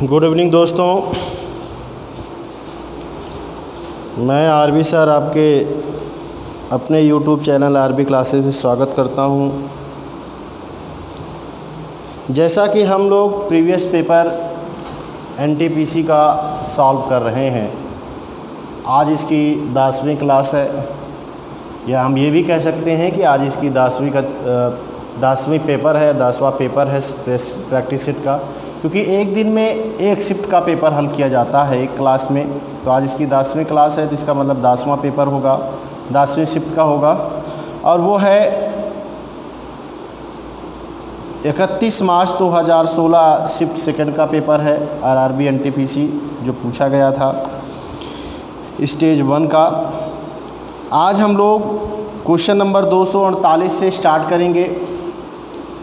Good evening दोस्तों, मैं RB sir आपके अपने यूट्यूब चैनल आरबी क्लासेस में स्वागत करता हूं। जैसा कि हम लोग प्रीवियस पेपर एनटीपीसी का सॉल्व कर रहे हैं, आज इसकी 10वीं क्लास है, या हम ये भी कह सकते हैं कि आज इसकी 10वीं पेपर है, 10वां पेपर है प्रैक्टिस सेट का, क्योंकि एक दिन में एक शिफ्ट का पेपर हल किया जाता है एक क्लास में। तो आज इसकी 10वीं क्लास है, तो इसका मतलब 10वां पेपर होगा, 10वीं शिफ्ट का होगा, और वो है 31 मार्च 2016 शिफ्ट सेकंड का पेपर है आरआरबी एनटीपीसी जो पूछा गया था स्टेज 1 का। आज हम लोग क्वेश्चन नंबर 248 से स्टार्ट करेंगे,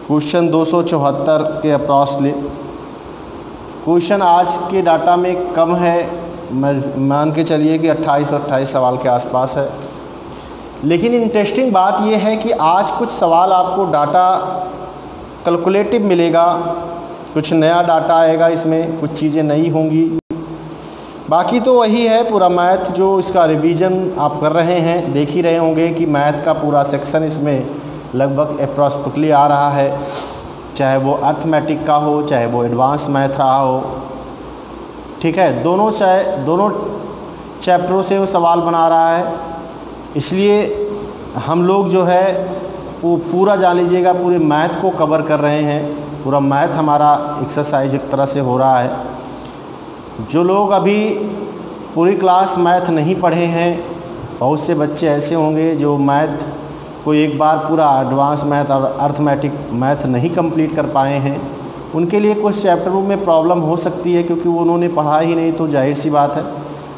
क्वेश्चन 274 के अप्रॉक्सली। क्वेश्चन आज के डाटा में कम है, मान के चलिए कि 28 सवाल के आसपास है, लेकिन इंटरेस्टिंग बात यह है कि आज कुछ सवाल आपको डाटा कैलकुलेटिव मिलेगा, कुछ नया डाटा आएगा, इसमें कुछ चीज़ें नई होंगी। बाकी तो वही है पूरा मैथ, जो इसका रिवीजन आप कर रहे हैं, देख ही रहे होंगे कि मैथ का पूरा सेक्शन इसमें लगभग अप्रॉक्सिमेटली आ रहा है, चाहे वो अर्थमेटिक का हो, चाहे वो एडवांस मैथ रहा हो, ठीक है। दोनों चैप्टरों से वो सवाल बना रहा है, इसलिए हम लोग जो है वो पूरा जान लीजिएगा, पूरे मैथ को कवर कर रहे हैं, पूरा मैथ हमारा एक्सरसाइज एक तरह से हो रहा है। जो लोग अभी पूरी क्लास मैथ नहीं पढ़े हैं, बहुत से बच्चे ऐसे होंगे जो मैथ को एक बार पूरा एडवांस मैथ और अर्थमेटिक मैथ नहीं कंप्लीट कर पाए हैं, उनके लिए कुछ चैप्टरों में प्रॉब्लम हो सकती है, क्योंकि वो उन्होंने पढ़ा ही नहीं, तो जाहिर सी बात है।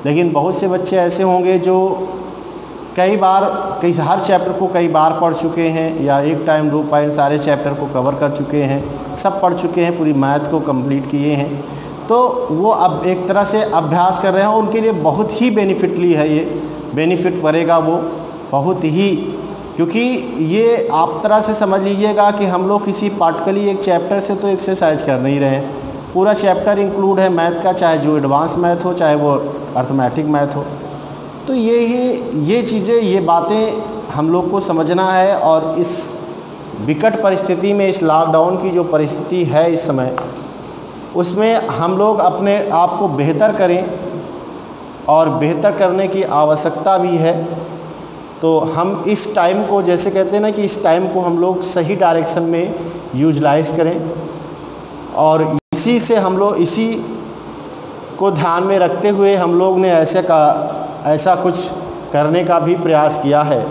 लेकिन बहुत से बच्चे ऐसे होंगे जो हर चैप्टर को कई बार पढ़ चुके हैं, या एक टाइम 2 पॉइंट सारे चैप्टर को कवर कर चुके हैं, सब पढ़ चुके हैं, पूरी मैथ को कंप्लीट किए हैं, तो वो अब एक तरह से अभ्यास कर रहे हैं। उनके लिए बहुत ही बेनिफिटली है, ये बेनिफिट करेगा वो बहुत ही, क्योंकि ये आप तरह से समझ लीजिएगा कि हम लोग किसी पार्टिकुलर एक चैप्टर से तो एक्सरसाइज कर नहीं रहे हैं, पूरा चैप्टर इंक्लूड है मैथ का, चाहे जो एडवांस मैथ हो, चाहे वो अर्थमेटिक मैथ हो। तो ये चीज़ें, ये बातें हम लोग को समझना है, और इस विकट परिस्थिति में, इस लॉकडाउन की जो परिस्थिति है इस समय, उसमें हम लोग अपने आप को बेहतर करें, और बेहतर करने की आवश्यकता भी है। तो हम इस टाइम को, जैसे कहते हैं ना कि इस टाइम को हम लोग सही डायरेक्शन में यूटिलाइज़ करें, और इसी को ध्यान में रखते हुए हम लोग ने ऐसा कुछ करने का भी प्रयास किया है,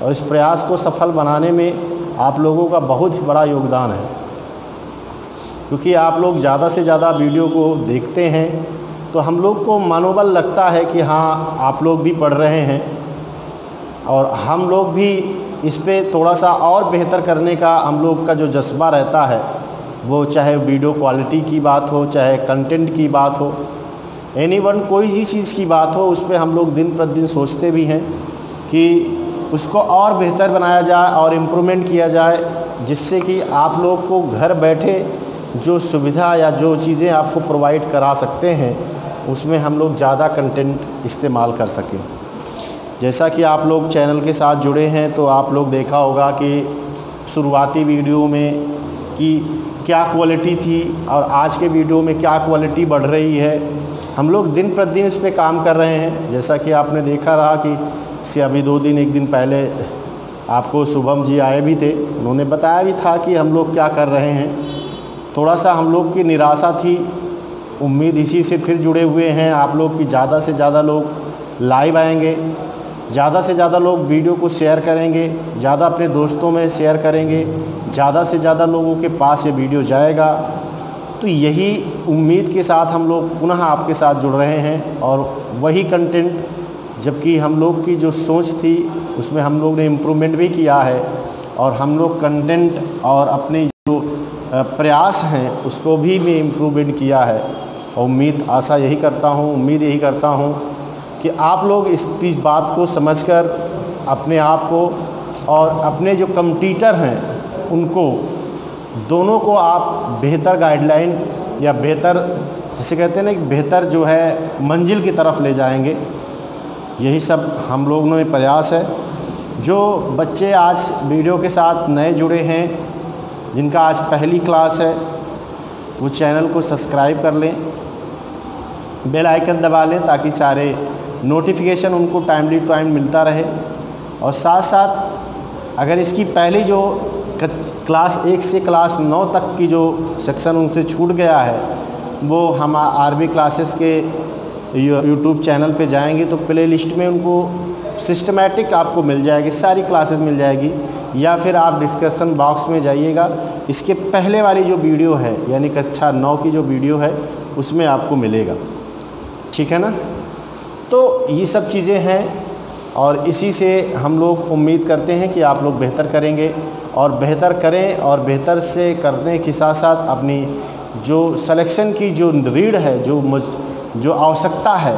और इस प्रयास को सफल बनाने में आप लोगों का बहुत बड़ा योगदान है, क्योंकि आप लोग ज़्यादा से ज़्यादा वीडियो को देखते हैं, तो हम लोग को मनोबल लगता है कि हाँ, आप लोग भी पढ़ रहे हैं, और हम लोग भी इस पे थोड़ा सा और बेहतर करने का हम लोग का जो जज्बा रहता है, वो चाहे वीडियो क्वालिटी की बात हो, चाहे कंटेंट की बात हो, एनीवन कोई भी चीज़ की बात हो, उस पे हम लोग दिन प्रतिदिन सोचते भी हैं कि उसको और बेहतर बनाया जाए और इम्प्रूवमेंट किया जाए, जिससे कि आप लोग को घर बैठे जो सुविधा या जो चीज़ें आपको प्रोवाइड करा सकते हैं, उसमें हम लोग ज़्यादा कंटेंट इस्तेमाल कर सकें। जैसा कि आप लोग चैनल के साथ जुड़े हैं, तो आप लोग देखा होगा कि शुरुआती वीडियो में कि क्या क्वालिटी थी, और आज के वीडियो में क्या क्वालिटी बढ़ रही है। हम लोग दिन प्रतिदिन इस पे काम कर रहे हैं। जैसा कि आपने देखा रहा कि अभी 1 दिन पहले आपको शुभम जी आए भी थे, उन्होंने बताया भी था कि हम लोग क्या कर रहे हैं। थोड़ा सा हम लोग की निराशा थी, उम्मीद इसी से फिर जुड़े हुए हैं आप लोग की ज़्यादा से ज़्यादा लोग लाइव आएंगे, ज़्यादा से ज़्यादा लोग वीडियो को शेयर करेंगे, ज़्यादा अपने दोस्तों में शेयर करेंगे, ज़्यादा से ज़्यादा लोगों के पास ये वीडियो जाएगा। तो यही उम्मीद के साथ हम लोग पुनः आपके साथ जुड़ रहे हैं, और वही कंटेंट, जबकि हम लोग की जो सोच थी उसमें हम लोग ने इम्प्रूवमेंट भी किया है, और हम लोग कंटेंट और अपने जो प्रयास हैं उसको भी इम्प्रूवमेंट किया है। और उम्मीद यही करता हूँ कि आप लोग इस बात को समझकर अपने आप को और अपने जो कॉम्पिटिटर हैं उनको, दोनों को आप बेहतर गाइडलाइन या बेहतर जिसे कहते हैं ना, एक बेहतर जो है मंजिल की तरफ ले जाएंगे। यही सब हम लोगों में प्रयास है। जो बच्चे आज वीडियो के साथ नए जुड़े हैं, जिनका आज पहली क्लास है, वो चैनल को सब्सक्राइब कर लें, बेल आइकन दबा लें ताकि सारे नोटिफिकेशन उनको टाइमली टाइम मिलता रहे। और साथ साथ अगर इसकी पहली जो क्लास 1 से क्लास 9 तक की जो सेक्शन उनसे छूट गया है, वो हम आरबी क्लासेस के यूट्यूब चैनल पे जाएंगे तो प्ले लिस्ट में उनको सिस्टमेटिक आपको मिल जाएगी, सारी क्लासेस मिल जाएगी। या फिर आप डिस्कशन बॉक्स में जाइएगा, इसके पहले वाली जो वीडियो है यानी कक्षा 9 की जो वीडियो है उसमें आपको मिलेगा। ठीक है ना। तो ये सब चीज़ें हैं और इसी से हम लोग उम्मीद करते हैं कि आप लोग बेहतर करेंगे और बेहतर करें, और बेहतर से करने के साथ साथ अपनी जो सिलेक्शन की जो रीड है, जो आवश्यकता है,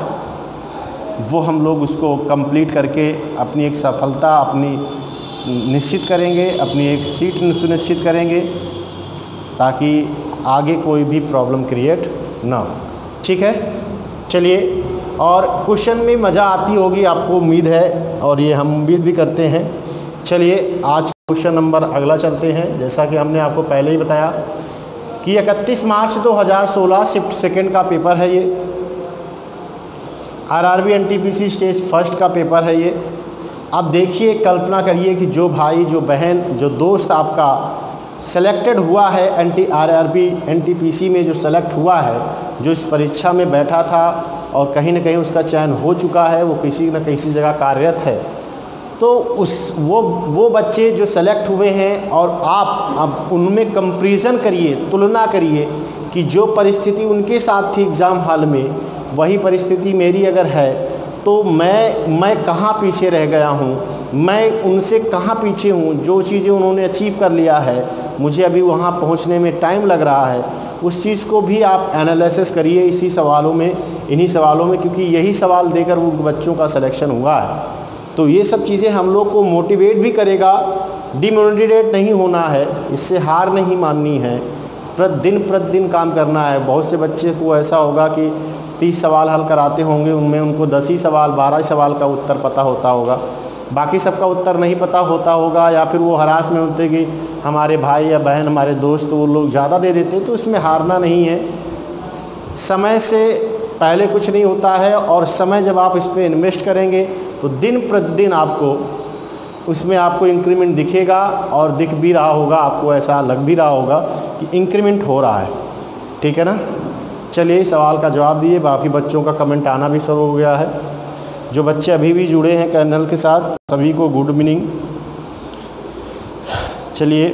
वो हम लोग उसको कंप्लीट करके अपनी एक सफलता अपनी निश्चित करेंगे, अपनी एक सीट सुनिश्चित करेंगे ताकि आगे कोई भी प्रॉब्लम क्रिएट ना हो। ठीक है, चलिए। और क्वेश्चन में मज़ा आती होगी आपको, उम्मीद है, और ये हम उम्मीद भी करते हैं। चलिए आज क्वेश्चन नंबर अगला चलते हैं। जैसा कि हमने आपको पहले ही बताया कि 31 मार्च 2016 शिफ्ट सेकंड का पेपर है, ये आरआरबी एनटीपीसी स्टेज फर्स्ट का पेपर है ये। अब देखिए, कल्पना करिए कि जो भाई, जो बहन, जो दोस्त आपका सेलेक्टेड हुआ है आरआरबी एनटीपीसी में, जो सेलेक्ट हुआ है, जो इस परीक्षा में बैठा था और कहीं ना कहीं उसका चयन हो चुका है, वो किसी न किसी जगह कार्यरत है, तो वो बच्चे जो सेलेक्ट हुए हैं और आप अब उनमें कंपैरिजन करिए, तुलना करिए कि जो परिस्थिति उनके साथ थी एग्ज़ाम हॉल में, वही परिस्थिति मेरी अगर है तो मैं कहाँ पीछे रह गया हूँ, मैं उनसे कहाँ पीछे हूँ। जो चीज़ें उन्होंने अचीव कर लिया है, मुझे अभी वहाँ पहुँचने में टाइम लग रहा है, उस चीज़ को भी आप एनालिसिस करिए इन्हीं सवालों में, क्योंकि यही सवाल देकर वो बच्चों का सिलेक्शन हुआ है। तो ये सब चीज़ें हम लोग को मोटिवेट भी करेगा, डिमोटिवेट नहीं होना है, इससे हार नहीं माननी है, प्रतिदिन काम करना है। बहुत से बच्चे को ऐसा होगा कि 30 सवाल हल कराते होंगे, उनमें उनको 10 ही सवाल 12 सवाल का उत्तर पता होता होगा, बाकी सबका उत्तर नहीं पता होता होगा, या फिर वो हरास में होते कि हमारे भाई या बहन, हमारे दोस्त, वो लोग ज़्यादा दे देते। तो इसमें हारना नहीं है, समय से पहले कुछ नहीं होता है, और समय जब आप इस पर इन्वेस्ट करेंगे तो दिन प्रतिदिन आपको उसमें आपको इंक्रीमेंट दिखेगा, और दिख भी रहा होगा, आपको ऐसा लग भी रहा होगा कि इंक्रीमेंट हो रहा है। ठीक है ना। चलिए सवाल का जवाब दिए। बाकी बच्चों का कमेंट आना भी शुरू हो गया है। जो बच्चे अभी भी जुड़े हैं चैनल के साथ, सभी को गुड मॉर्निंग। चलिए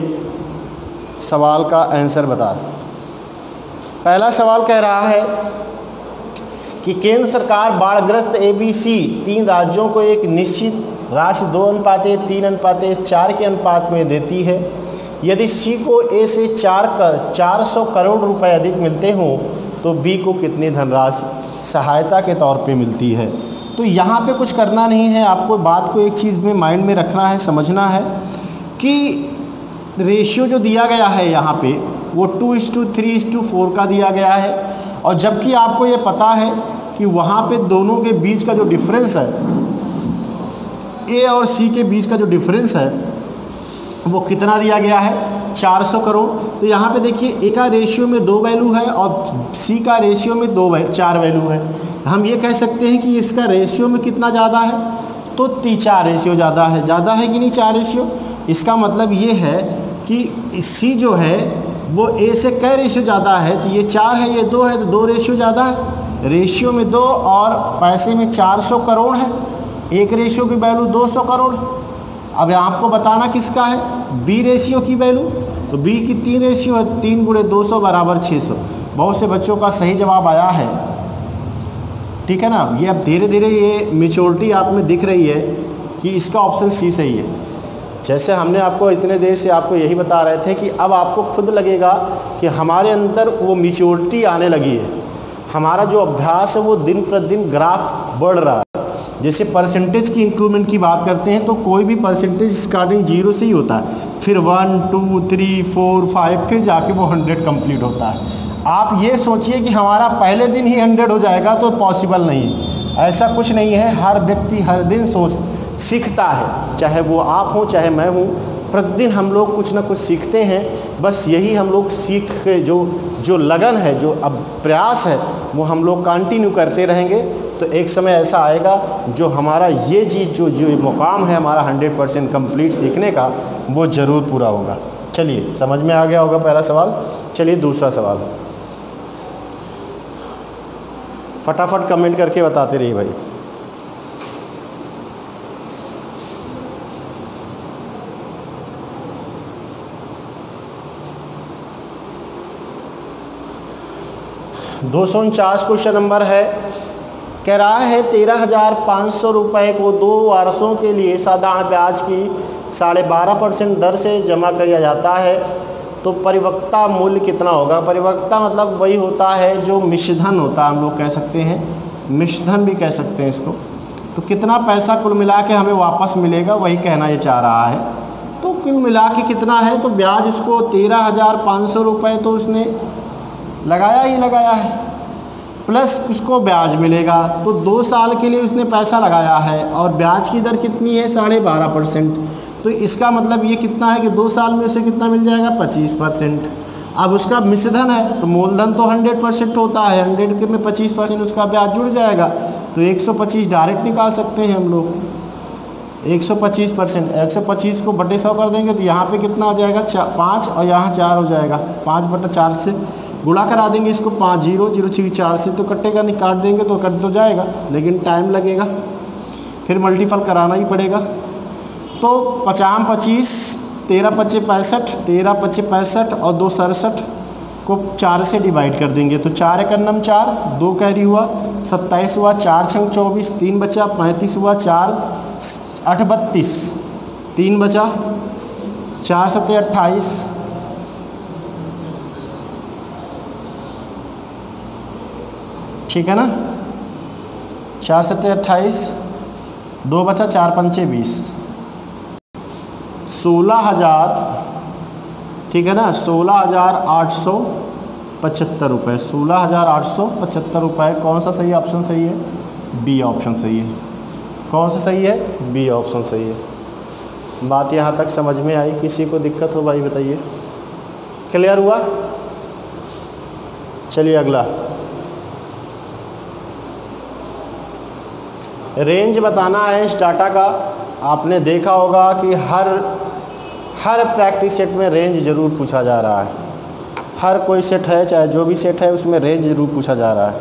सवाल का आंसर बता। पहला सवाल कह रहा है कि केंद्र सरकार बाढ़ग्रस्त ABC 3 राज्यों को एक निश्चित राशि 2:3:4 के अनुपात में देती है। यदि C को A से 400 करोड़ रुपए अधिक मिलते हों तो B को कितनी धनराशि सहायता के तौर पे मिलती है। तो यहाँ पे कुछ करना नहीं है, आपको बात को एक चीज़ में माइंड में रखना है, समझना है कि रेशियो जो दिया गया है यहाँ पे वो 2:3:4 का दिया गया है, और जबकि आपको ये पता है कि वहाँ पे दोनों के बीच का जो डिफरेंस है, A और C के बीच का जो डिफरेंस है वो कितना दिया गया है, 400 करोड़। तो यहाँ पे देखिए A का रेशियो में 2 वैल्यू है और C का रेशियो में 4 वैल्यू है। हम ये कह सकते हैं कि इसका रेशियो में कितना ज़्यादा है, तो 4 रेशियो ज़्यादा है कि नहीं 4 रेशियो। इसका मतलब ये है कि C जो है वो A से कै रेशियो ज़्यादा है, तो ये 4 है, ये 2 है, तो 2 रेशियो ज़्यादा है। रेशियो में 2 और पैसे में 400 करोड़ है, एक रेशियो की वैल्यू 200 करोड़। अब आपको बताना किसका है, B रेशियो की वैल्यू, तो B की 3 रेशियो है, 3 × 200 = 600। बहुत से बच्चों का सही जवाब आया है। ठीक है ना। ये अब धीरे धीरे ये मेच्योरिटी आप में दिख रही है कि इसका ऑप्शन C सही है। जैसे हमने आपको इतने देर से आपको यही बता रहे थे कि अब आपको खुद लगेगा कि हमारे अंदर वो मेच्योरिटी आने लगी है, हमारा जो अभ्यास है वो दिन प्रतिदिन ग्राफ बढ़ रहा है। जैसे परसेंटेज की इंक्रीमेंट की बात करते हैं तो कोई भी परसेंटेज स्टार्टिंग 0 से ही होता है, फिर 1 2 3 4 5 फिर जाके वो 100 कंप्लीट होता है। आप ये सोचिए कि हमारा पहले दिन ही 100 हो जाएगा तो पॉसिबल नहीं, ऐसा कुछ नहीं है। हर व्यक्ति हर दिन सीखता है, चाहे वो आप हो चाहे मैं हूँ, प्रतिदिन हम लोग कुछ ना कुछ सीखते हैं। बस यही हम लोग सीख के जो लगन है, जो अब प्रयास है, वो हम लोग कंटिन्यू करते रहेंगे तो एक समय ऐसा आएगा जो हमारा ये चीज़ जो मुकाम है हमारा 100% कंप्लीट सीखने का, वो ज़रूर पूरा होगा। चलिए, समझ में आ गया होगा पहला सवाल। चलिए दूसरा सवाल, फटाफट कमेंट करके बताते रहिए भाई। $249 क्वेश्चन नंबर है। कह रहा है 13,500 रुपये को 2 वर्षों के लिए साधारण ब्याज की 12.5% दर से जमा किया जाता है तो परिपक्वता मूल्य कितना होगा। परिपक्वता मतलब वही होता है जो मिश्रधन होता है, हम लोग कह सकते हैं, मिश्रधन भी कह सकते हैं इसको। तो कितना पैसा कुल मिला के हमें वापस मिलेगा, वही कहना ये चाह रहा है। तो कुल मिला के कितना है, तो ब्याज उसको 13,500 रुपये तो उसने लगाया ही लगाया है, प्लस उसको ब्याज मिलेगा। तो 2 साल के लिए उसने पैसा लगाया है और ब्याज की दर कितनी है, 12.5%। तो इसका मतलब ये कितना है कि 2 साल में उसे कितना मिल जाएगा, 25%। अब उसका मिश्रधन है तो मूलधन तो 100% होता है, 100 के में 25% उसका ब्याज जुड़ जाएगा, तो 125 डायरेक्ट निकाल सकते हैं हम लोग। 125%, 125 को बटे 100 कर देंगे तो यहाँ पे कितना हो जाएगा, 5 और यहाँ 4 हो जाएगा। 5/4 से गुणा करा देंगे इसको, 5 0 0 4 से तो कटेगा, नहीं काट देंगे तो कट तो जाएगा, लेकिन टाइम लगेगा, फिर मल्टीपल कराना ही पड़ेगा। तो 50 25 13 5 65, 13 5 65 और 2 67 को 4 से डिवाइड कर देंगे तो 4 1 9 4, 2 कैरी हुआ, 27 हुआ, 4 6 24, 3 बचा, 35 हुआ, 4 8 32, 3 बचा, 4 7 28, ठीक है ना, 4 7 28, 2 बचा, 4 5 20, 16,000, ठीक है ना, 16,875 रुपये, 16,875 रुपये। कौन सा सही ऑप्शन सही है, बी ऑप्शन सही है। कौन सा सही है, बी ऑप्शन सही है। बात यहाँ तक समझ में आई, किसी को दिक्कत हो भाई बताइए, क्लियर हुआ। चलिए अगला, रेंज बताना है इस डाटा का। आपने देखा होगा कि हर प्रैक्टिस सेट में रेंज ज़रूर पूछा जा रहा है। हर कोई सेट है, चाहे जो भी सेट है, उसमें रेंज ज़रूर पूछा जा रहा है।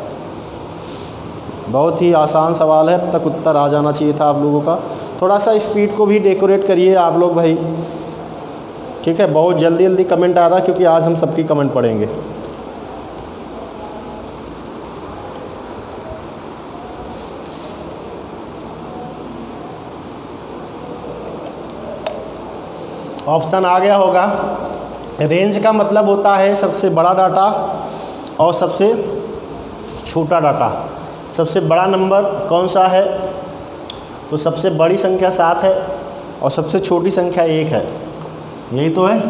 बहुत ही आसान सवाल है, अब तक उत्तर आ जाना चाहिए था आप लोगों का। थोड़ा सा स्पीड को भी डेकोरेट करिए आप लोग भाई, ठीक है। बहुत जल्दी जल्दी कमेंट आ रहा है क्योंकि आज हम सबकी कमेंट पढ़ेंगे। ऑप्शन आ गया होगा। रेंज का मतलब होता है सबसे बड़ा डाटा और सबसे छोटा डाटा। सबसे बड़ा नंबर कौन सा है, तो सबसे बड़ी संख्या 7 है और सबसे छोटी संख्या 1 है, यही तो है।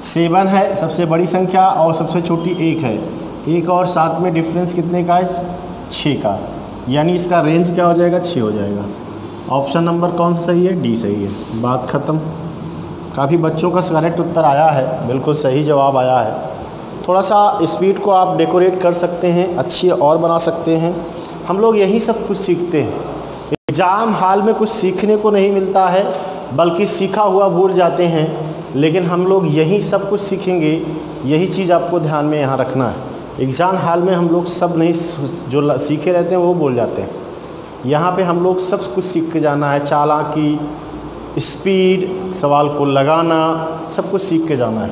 7 है सबसे बड़ी संख्या और सबसे छोटी 1 है। 1 और 7 में डिफरेंस कितने का है, 6 का, यानी इसका रेंज क्या हो जाएगा, 6 हो जाएगा। ऑप्शन नंबर कौन सा सही है, डी सही है। बात ख़त्म। काफ़ी बच्चों का करेक्ट उत्तर आया है, बिल्कुल सही जवाब आया है। थोड़ा सा स्पीड को आप डेकोरेट कर सकते हैं, अच्छी और बना सकते हैं। हम लोग यही सब कुछ सीखते हैं। एग्ज़ाम हाल में कुछ सीखने को नहीं मिलता है, बल्कि सीखा हुआ भूल जाते हैं। लेकिन हम लोग यही सब कुछ सीखेंगे, यही चीज़ आपको ध्यान में यहाँ रखना है। एग्ज़ाम हाल में हम लोग सब नहीं, जो सीखे रहते हैं वो भूल जाते हैं। यहाँ पे हम लोग सब कुछ सीख के जाना है। चालाकी, स्पीड, सवाल को लगाना, सब कुछ सीख के जाना है।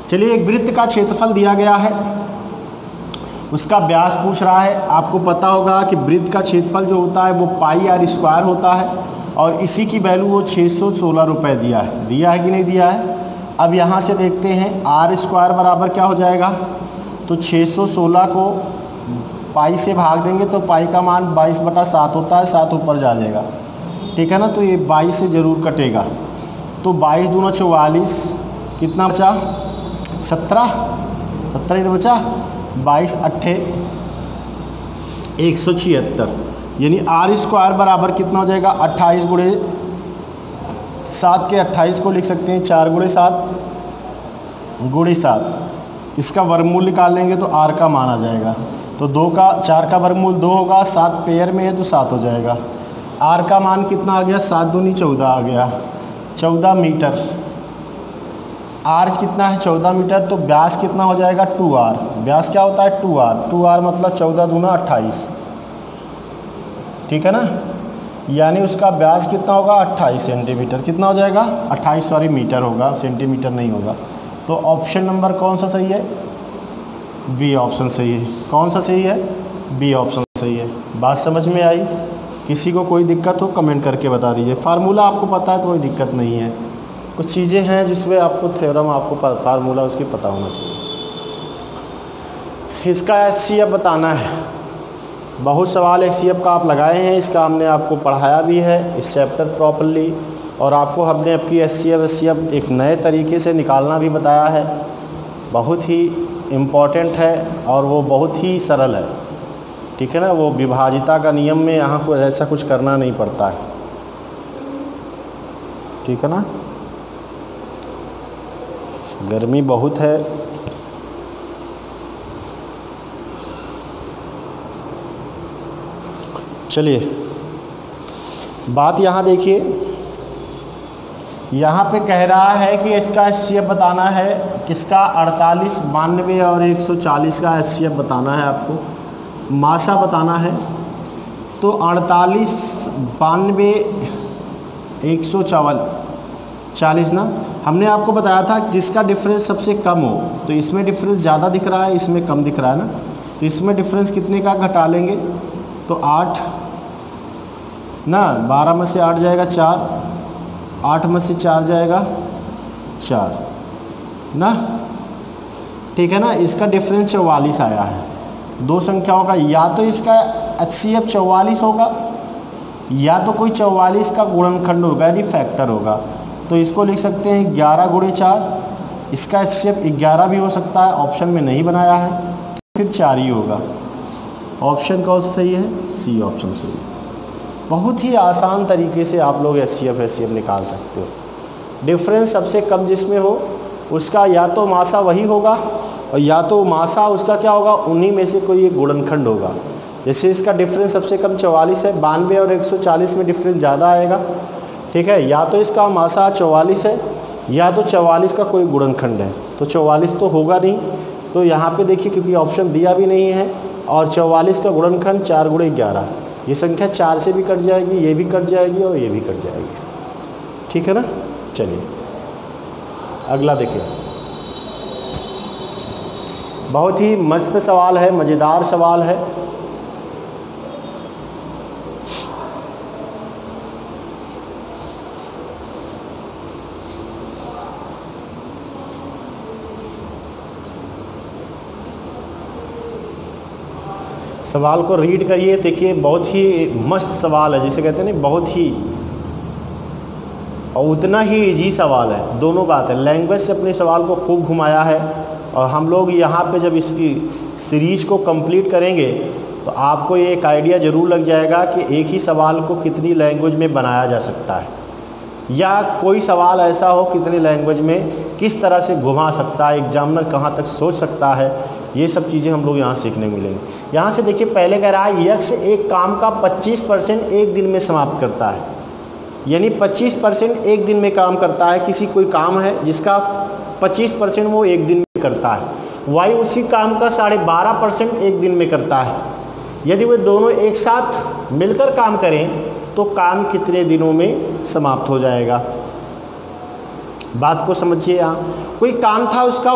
चलिए, एक वृत्त का क्षेत्रफल दिया गया है, उसका व्यास पूछ रहा है। आपको पता होगा कि वृत्त का क्षेत्रफल जो होता है वो पाई आर स्क्वायर होता है और इसी की वैल्यू वो 616 रुपये दिया है कि नहीं दिया है। अब यहाँ से देखते हैं आर स्क्वायर बराबर क्या हो जाएगा, तो 616 को पाई से भाग देंगे तो पाई का मान 22/7 होता है, 7 ऊपर जा जाएगा, ठीक है ना। तो ये 22 से ज़रूर कटेगा, तो 22 दूना 44, कितना बचा, 17, 70 इधर बचा, 22 अट्ठे 176, यानी आर स्क्वायर बराबर कितना हो जाएगा 28 गुणे 7 के 28 को लिख सकते हैं 4 गुणे 7 गुणे 7, इसका वर्गमूल निकाल लेंगे तो आर का मान आ जाएगा। तो 4 का वर्गमूल 2 होगा, 7 पेयर में है तो 7 हो जाएगा। आर का मान कितना आ गया, 7 दूनी 14 आ गया, 14 मीटर। आर कितना है 14 मीटर, तो व्यास कितना हो जाएगा 2r। व्यास क्या होता है 2r मतलब 14 दूना 28, ठीक है ना। यानी उसका व्यास कितना होगा 28 सेंटीमीटर, कितना हो जाएगा 28 सॉरी मीटर होगा, सेंटीमीटर नहीं होगा। तो ऑप्शन नंबर कौन सा सही है, बी ऑप्शन सही है। कौन सा सही है, बी ऑप्शन सही है। बात समझ में आई? किसी को कोई दिक्कत हो कमेंट करके बता दीजिए। फार्मूला आपको पता है तो कोई दिक्कत नहीं है, कुछ चीज़ें हैं जिसमें आपको थ्योरम आपको फार्मूला उसकी पता होना चाहिए। इसका HCF बताना है, बहुत सवाल HCF का आप लगाए हैं, इसका हमने आपको पढ़ाया भी है इस चैप्टर प्रॉपरली, और आपको हमने आपकी HCF एक नए तरीके से निकालना भी बताया है। बहुत ही इम्पॉर्टेंट है और वो बहुत ही सरल है, ठीक है ना। वो विभाजिता का नियम में यहाँ को ऐसा कुछ करना नहीं पड़ता है, ठीक है ना। गर्मी बहुत है, चलिए बात यहाँ देखिए, यहाँ पे कह रहा है कि इसका HCF बताना है, किसका 48, 92 और 140 का HCF बताना है आपको, मासा बताना है। तो 48, 92, 140 ना, हमने आपको बताया था जिसका डिफरेंस सबसे कम हो, तो इसमें डिफरेंस ज़्यादा दिख रहा है, इसमें कम दिख रहा है ना। तो इसमें डिफरेंस कितने का घटा लेंगे, तो 8 ना, 12 में से 8 जाएगा 4, 8 में से 4 जाएगा 4 ना, ठीक है ना। इसका डिफरेंस 44 आया है। दो संख्याओं का या तो इसका HCF 44 होगा या तो कोई 44 का गुणनखंड होगा यानी फैक्टर होगा। तो इसको लिख सकते हैं 11 गुणे 4, इसका HCF 11 भी हो सकता है, ऑप्शन में नहीं बनाया है तो फिर 4 ही होगा। ऑप्शन कौन सा सही है, सी ऑप्शन सही है। बहुत ही आसान तरीके से आप लोग HCF निकाल सकते हो। डिफरेंस सबसे कम जिसमें हो उसका या तो मासा वही होगा और या तो मासा उसका क्या होगा, उन्हीं में से कोई एक गुणनखंड होगा। जैसे इसका डिफरेंस सबसे कम 44 है, 92 और 140 में डिफरेंस ज़्यादा आएगा, ठीक है। या तो इसका मासा 44 है या तो 44 का कोई गुणनखंड है, तो 44 तो होगा नहीं। तो यहाँ पे देखिए क्योंकि ऑप्शन दिया भी नहीं है और 44 का गुणनखंड 4 गुणे 11, ये संख्या 4 से भी कट जाएगी, ये भी कट जाएगी और ये भी कट जाएगी, ठीक है ना। चलिए अगला देखिए, बहुत ही मस्त सवाल है, मज़ेदार सवाल है। सवाल को रीड करिए, देखिए बहुत ही मस्त सवाल है, जिसे कहते हैं ना बहुत ही, और उतना ही इजी सवाल है। दोनों बात है, लैंग्वेज से अपने सवाल को खूब घुमाया है और हम लोग यहाँ पे जब इसकी सीरीज़ को कंप्लीट करेंगे तो आपको ये एक आइडिया ज़रूर लग जाएगा कि एक ही सवाल को कितनी लैंग्वेज में बनाया जा सकता है, या कोई सवाल ऐसा हो कितनी लैंग्वेज में किस तरह से घुमा सकता है, एग्जामिनर कहाँ तक सोच सकता है। ये सब चीज़ें हम लोग यहाँ सीखने मिलेंगे। यहाँ से देखिए पहले कह रहा है यक्ष एक काम का 25% एक दिन में समाप्त करता है, यानी 25% एक दिन में काम करता है। किसी कोई काम है जिसका 25% वो एक दिन में करता है, वाई उसी काम का 12.5% एक दिन में करता है। यदि वे दोनों एक साथ मिलकर काम करें तो काम कितने दिनों में समाप्त हो जाएगा। बात को समझिए, यहाँ कोई काम था उसका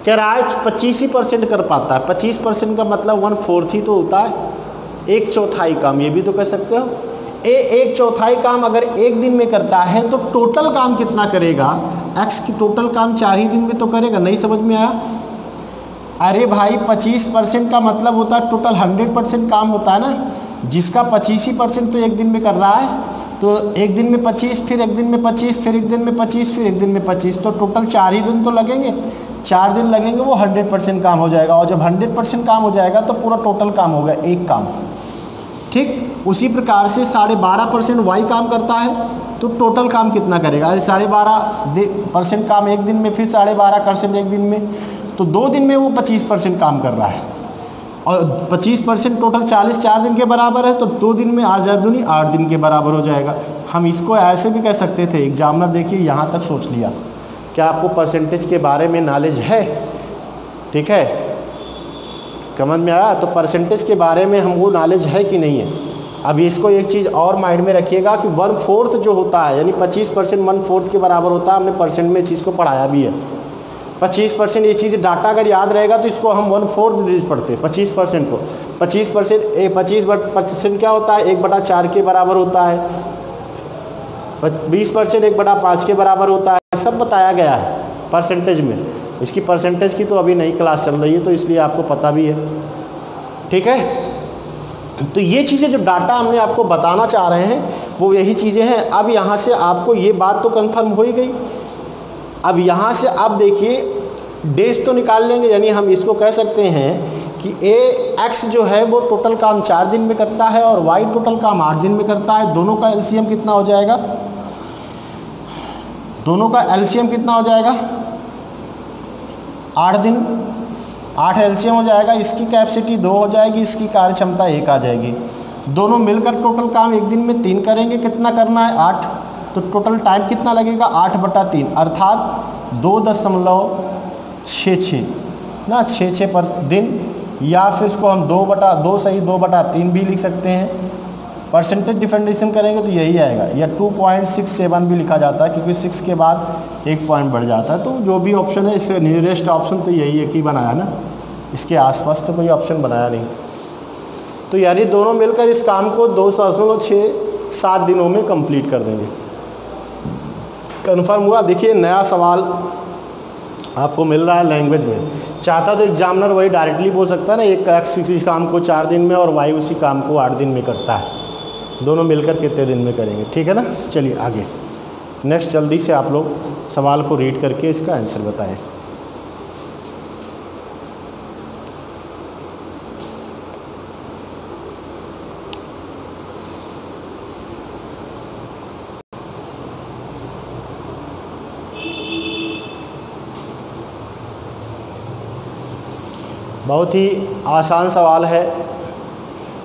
कह रहा है 25% कर पाता है। 25% का मतलब 1/4 ही तो होता है, 1/4 काम, ये भी तो कह सकते हो। 1/4 काम अगर एक दिन में करता है तो टोटल काम कितना करेगा, एक्स की टोटल काम 4 ही दिन में तो करेगा। नहीं समझ में आया? अरे भाई 25% का मतलब होता है टोटल 100% काम होता है ना, जिसका 25% तो एक दिन में कर रहा है, तो एक दिन में 25, फिर एक दिन में 25, फिर एक दिन में 25, फिर एक दिन में 25, तो टोटल 4 ही दिन तो लगेंगे। 4 दिन लगेंगे वो 100% काम हो जाएगा, और जब 100% काम हो जाएगा तो पूरा टोटल काम होगा एक काम। ठीक उसी प्रकार से 12.5% वाई काम करता है तो टोटल काम कितना करेगा? अरे 12.5% काम एक दिन में, फिर 12.5% एक दिन में, तो 2 दिन में वो 25% काम कर रहा है, और 25% टोटल 40 4 दिन के बराबर है, तो 2 दिन में 8 दिन के बराबर हो जाएगा। हम इसको ऐसे भी कह सकते थे। एग्जामिनर देखिए यहाँ तक सोच लिया, क्या आपको परसेंटेज के बारे में नॉलेज है? ठीक है, समझ में आया? तो परसेंटेज के बारे में हमको नॉलेज है कि नहीं है? अब इसको एक चीज़ और माइंड में रखिएगा कि 1/4 जो होता है, यानी 25% 1/4 के बराबर होता है। हमने परसेंट में इस चीज़ को पढ़ाया भी है। 25% ये चीज़ डाटा अगर याद रहेगा तो इसको हम 1/4 पढ़ते हैं 25% को। 25% क्या होता है? 1/4 के बराबर होता है। 20% 1/5 के बराबर होता है। सब बताया गया है परसेंटेज में। इसकी परसेंटेज की तो अभी नई क्लास चल रही है, तो इसलिए आपको पता भी है। ठीक है, तो ये चीज़ें जो डाटा हमने आपको बताना चाह रहे हैं वो यही चीज़ें हैं। अब यहाँ से आपको ये बात तो कंफर्म हो ही गई। अब यहाँ से आप देखिए डेज तो निकाल लेंगे, यानी हम इसको कह सकते हैं कि एक्स जो है वो टोटल काम 4 दिन में करता है और वाई टोटल काम 8 दिन में करता है। दोनों का एलसीएम कितना हो जाएगा? दोनों का एलसीएम कितना हो जाएगा? 8 दिन, 8 एलसीएम हो जाएगा। इसकी कैपेसिटी 2 हो जाएगी, इसकी कार्य क्षमता 1 आ जाएगी। दोनों मिलकर टोटल काम एक दिन में 3 करेंगे। कितना करना है? 8। तो टोटल टाइम कितना लगेगा? 8/3 अर्थात 2.66 ना 66 पर दिन, या फिर इसको हम 2/3 भी लिख सकते हैं। परसेंटेज डिफरेंशिएशन करेंगे तो यही आएगा, या 2.67 भी लिखा जाता है, क्योंकि 6 के बाद 1 पॉइंट बढ़ जाता है। तो जो भी ऑप्शन है इससे नियरेस्ट ऑप्शन तो यही एक ही बनाया ना, इसके आसपास तो कोई ऑप्शन बनाया नहीं। तो यानी दोनों मिलकर इस काम को 2.67 दिनों में कंप्लीट कर देंगे। कन्फर्म हुआ? देखिए नया सवाल आपको मिल रहा है लैंग्वेज में। चाहता तो एग्जामिनर वही डायरेक्टली बोल सकता है ना, एक एक्स इसी काम को 4 दिन में और वाई उसी काम को 8 दिन में करता है। दोनों मिलकर कितने दिन में करेंगे? ठीक है ना। चलिए आगे नेक्स्ट, जल्दी से आप लोग सवाल को रीड करके इसका आंसर बताएं। बहुत ही आसान सवाल है।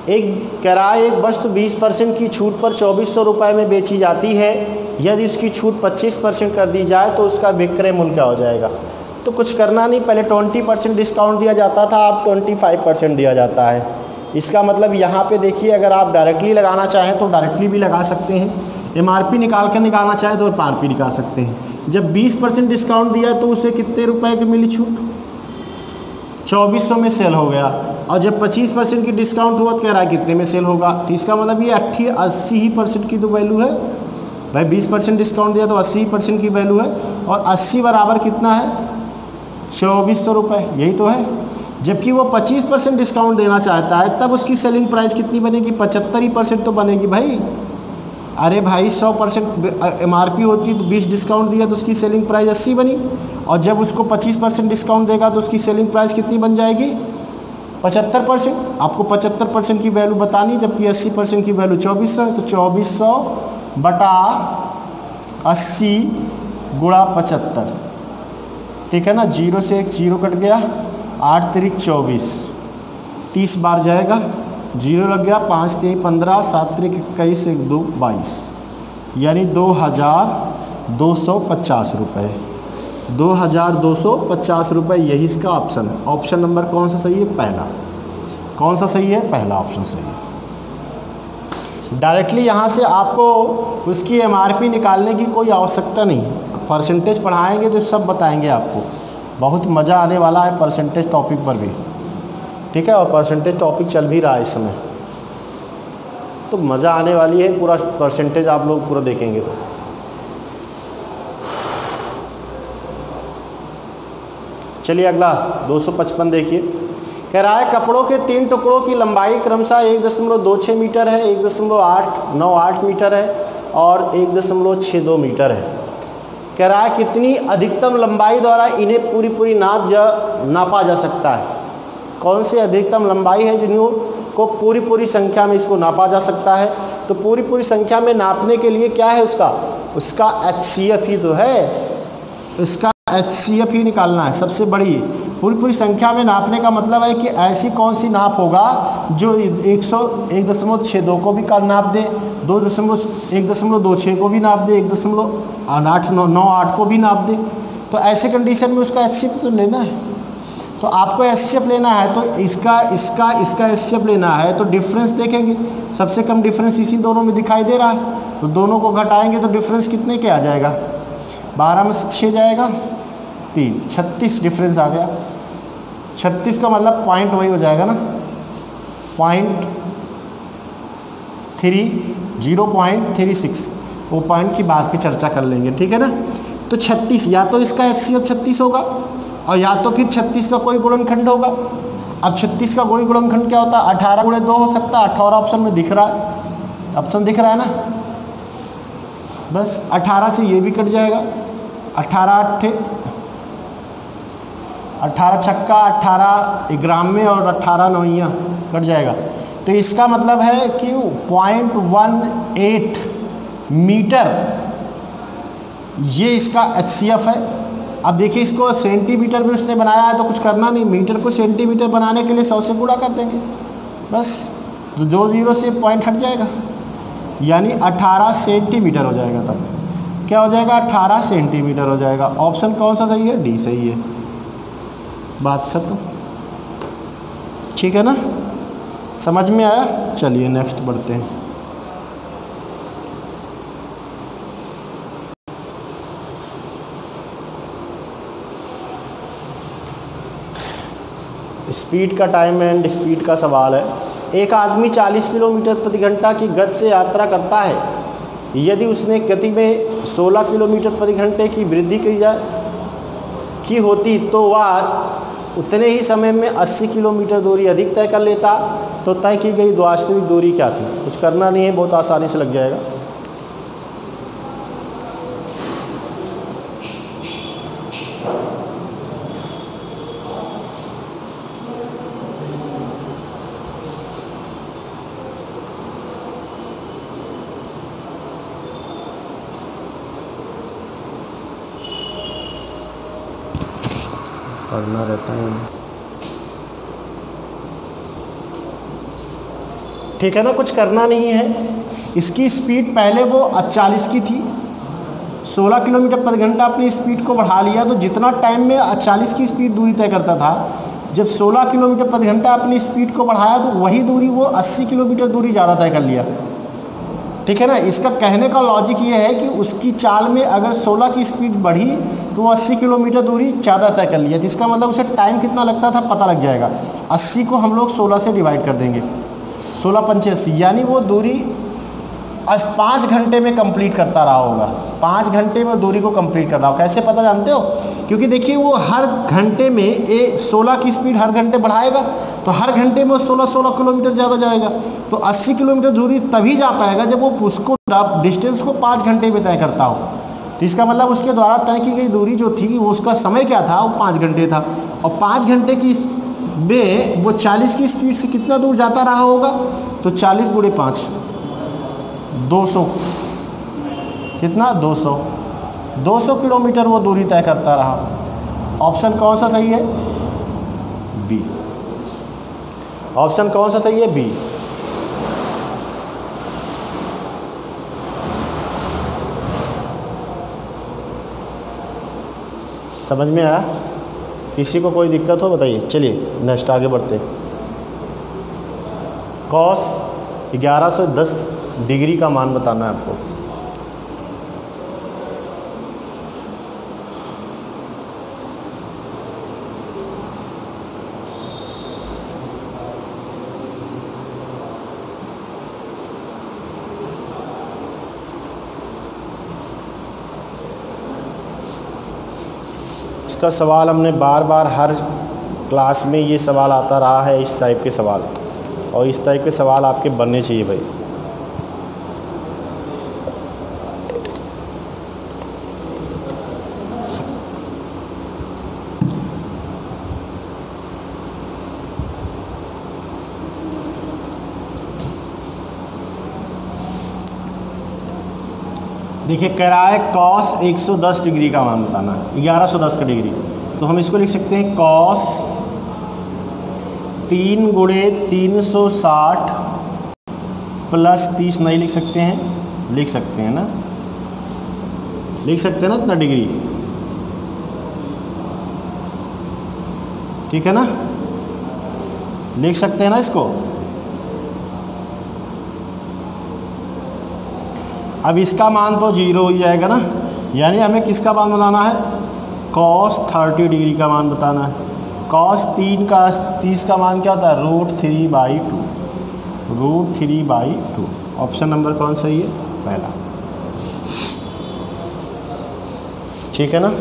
एक कह रहा है एक वस्तु 20% की छूट पर 2400 रुपये में बेची जाती है। यदि उसकी छूट 25% कर दी जाए तो उसका विक्रय मूल्य क्या हो जाएगा? तो कुछ करना नहीं, पहले 20% डिस्काउंट दिया जाता था, अब 25% दिया जाता है। इसका मतलब यहाँ पे देखिए, अगर आप डायरेक्टली लगाना चाहें तो डायरेक्टली भी लगा सकते हैं, एमआरपी निकाल कर निकालना चाहें तो एमआरपी निकाल सकते हैं। जब 20% डिस्काउंट दिया तो उसे कितने रुपए की मिली छूट? 2400 में सेल हो गया। और जब 25% की डिस्काउंट हुआ तो कह रहा है कितने में सेल होगा? तो इसका मतलब ये 80% की तो वैल्यू है भाई। 20% डिस्काउंट दिया तो 80% की वैल्यू है, और 80 बराबर कितना है? 2400 रुपये, यही तो है। जबकि वो 25% डिस्काउंट देना चाहता है, तब उसकी सेलिंग प्राइस कितनी बनेगी? 75% तो बनेगी भाई। अरे भाई 100% एमआरपी होती तो 20 डिस्काउंट दिया तो उसकी सेलिंग प्राइस 80 बनी, और जब उसको 25% डिस्काउंट देगा तो उसकी सेलिंग प्राइस कितनी बन जाएगी? 75%। आपको 75% की वैल्यू बतानी, जबकि 80% की वैल्यू 2400 है। तो 2400 बटा 80 गुणा 75, ठीक है ना। 0 से एक 0 कट गया, 8 तिरिक 24, 30 बार जाएगा, 0 लग गया, 5 3 15, 7 तिरिक 21, 1 2 22, यानी 2250 रुपये। 2250 रुपये, यही इसका ऑप्शन है। ऑप्शन नंबर कौन सा सही है? पहला। कौन सा सही है? पहला ऑप्शन सही है। डायरेक्टली यहाँ से आपको उसकी एमआरपी निकालने की कोई आवश्यकता नहीं। परसेंटेज पढ़ाएंगे तो सब बताएंगे आपको। बहुत मज़ा आने वाला है परसेंटेज टॉपिक पर भी, ठीक है। और परसेंटेज टॉपिक चल भी रहा है इस समय, तो मज़ा आने वाली है। पूरा परसेंटेज आप लोग पूरा देखेंगे तो। चलिए अगला 255 देखिए। कह रहा है कपड़ों के 3 टुकड़ों की लंबाई क्रमशः 1.26 मीटर है, 1.898 मीटर है और 1.62 मीटर है। कह रहा है कितनी अधिकतम लंबाई द्वारा इन्हें पूरी पूरी नापा जा सकता है। कौन सी अधिकतम लंबाई है जिन्हों को पूरी पूरी संख्या में इसको नापा जा सकता है। तो पूरी पूरी संख्या में नापने के लिए क्या है उसका HCF ही तो है, इसका HCF ही निकालना है सबसे बड़ी। पूरी पूरी संख्या में नापने का मतलब है कि ऐसी कौन सी नाप होगा जो 1.62 को भी नाप दे, 1.26 को भी नाप दे, 1.898 को भी नाप दे। तो ऐसे कंडीशन में उसका HCF तो लेना है। तो आपको HCF लेना है तो इसका HCF लेना है तो डिफरेंस देखेंगे। सबसे कम डिफरेंस इसी दोनों में दिखाई दे रहा है, तो दोनों को घटाएंगे तो डिफरेंस कितने के आ जाएगा, 12 में से 6 जाएगा 3, 36 डिफरेंस आ गया। 36 का मतलब पॉइंट वही हो जाएगा ना, 0.36, वो पॉइंट की बात की चर्चा कर लेंगे, ठीक है ना। तो 36 या तो इसका HCF 36 होगा और या तो फिर 36 का कोई गुणनखंड होगा। अब 36 का कोई गुणनखंड क्या होता है, 18 × 2 हो सकता है। 18 ऑप्शन में दिख रहा है, ऑप्शन दिख रहा है ना, बस 18 से ये भी कट जाएगा, 18 छक्का 18 ग्राम और 18 नौइयाँ कट जाएगा। तो इसका मतलब है कि 0.18 मीटर ये इसका HCF है। अब देखिए इसको सेंटीमीटर में उसने बनाया है तो कुछ करना नहीं, मीटर को सेंटीमीटर बनाने के लिए 100 से गुणा कर देंगे बस, तो 2 0 से पॉइंट हट जाएगा, यानी 18 सेंटीमीटर हो जाएगा। तब क्या हो जाएगा, 18 सेंटीमीटर हो जाएगा। ऑप्शन कौन सा सही है, डी सही है, बात खत्म, ठीक है ना, समझ में आया। चलिए नेक्स्ट बढ़ते हैं। स्पीड का टाइम एंड स्पीड का सवाल है। एक आदमी 40 किलोमीटर प्रति घंटा की गति से यात्रा करता है। यदि उसने गति में 16 किलोमीटर प्रति घंटे की वृद्धि की होती तो वह उतने ही समय में 80 किलोमीटर दूरी अधिक तय कर लेता। तो तय की गई वास्तविक दूरी क्या थी। कुछ करना नहीं है, बहुत आसानी से लग जाएगा। पढ़ना रहता है, ठीक है ना, कुछ करना नहीं है। इसकी स्पीड पहले वो 40 की थी, 16 किलोमीटर प्रति घंटा अपनी स्पीड को बढ़ा लिया। तो जितना टाइम में 40 की स्पीड दूरी तय करता था, जब 16 किलोमीटर प्रति घंटा अपनी स्पीड को बढ़ाया तो वही दूरी वो 80 किलोमीटर दूरी ज़्यादा तय कर लिया, ठीक है ना। इसका कहने का लॉजिक ये है कि उसकी चाल में अगर 16 की स्पीड बढ़ी तो वो 80 किलोमीटर दूरी ज़्यादा तय कर लिया। तो इसका मतलब उसे टाइम कितना लगता था पता लग जाएगा। 80 को हम लोग 16 से डिवाइड कर देंगे, 16 पंचे 80, यानी वो दूरी 5 घंटे में कंप्लीट करता रहा होगा। 5 घंटे में दूरी को कंप्लीट कर रहा हो। कैसे पता जानते हो, क्योंकि देखिए वो हर घंटे में 16 की स्पीड हर घंटे बढ़ाएगा, तो हर घंटे में 16 किलोमीटर ज़्यादा जाएगा। तो 80 किलोमीटर दूरी तभी जा पाएगा जब वो उसको डिस्टेंस को 5 घंटे में तय करता हो। तो इसका मतलब उसके द्वारा तय की गई दूरी जो थी वो उसका समय क्या था, वो 5 घंटे था। और 5 घंटे की में वो 40 की स्पीड से कितना दूर जाता रहा होगा, तो 40 × 5 200, कितना 200 किलोमीटर वो दूरी तय करता रहा। ऑप्शन कौन सा सही है, बी। ऑप्शन कौन सा सही है, बी। समझ में आया, किसी को कोई दिक्कत हो बताइए। चलिए नेक्स्ट आगे बढ़ते हैं। कॉस 1110 डिग्री का मान बताना है आपको। इसका सवाल हमने बार बार हर क्लास में ये सवाल आता रहा है, इस टाइप के सवाल, और इस टाइप के सवाल आपके बनने चाहिए भाई। देखिए कह रहा है कॉस 110 डिग्री का मान बताना, 1110 का डिग्री। तो हम इसको लिख सकते हैं कॉस 3 गुणे 360 प्लस 30 नहीं लिख सकते हैं, लिख सकते हैं ना, लिख सकते हैं ना इतना डिग्री, ठीक है ना, लिख सकते हैं ना इसको। अब इसका मान तो 0 हो जाएगा ना, यानी हमें किसका मान बताना है, कॉस 30 डिग्री का मान बताना है। कॉस 30 का मान क्या होता है, √3/2, √3/2। ऑप्शन नंबर कौन सही है, पहला, ठीक है ना।